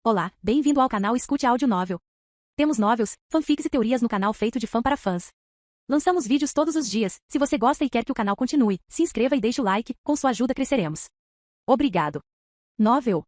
Olá, bem-vindo ao canal Escute Áudio Novel. Temos novels, fanfics e teorias no canal feito de fã para fãs. Lançamos vídeos todos os dias. Se você gosta e quer que o canal continue, se inscreva e deixe o like, com sua ajuda cresceremos. Obrigado. Novel.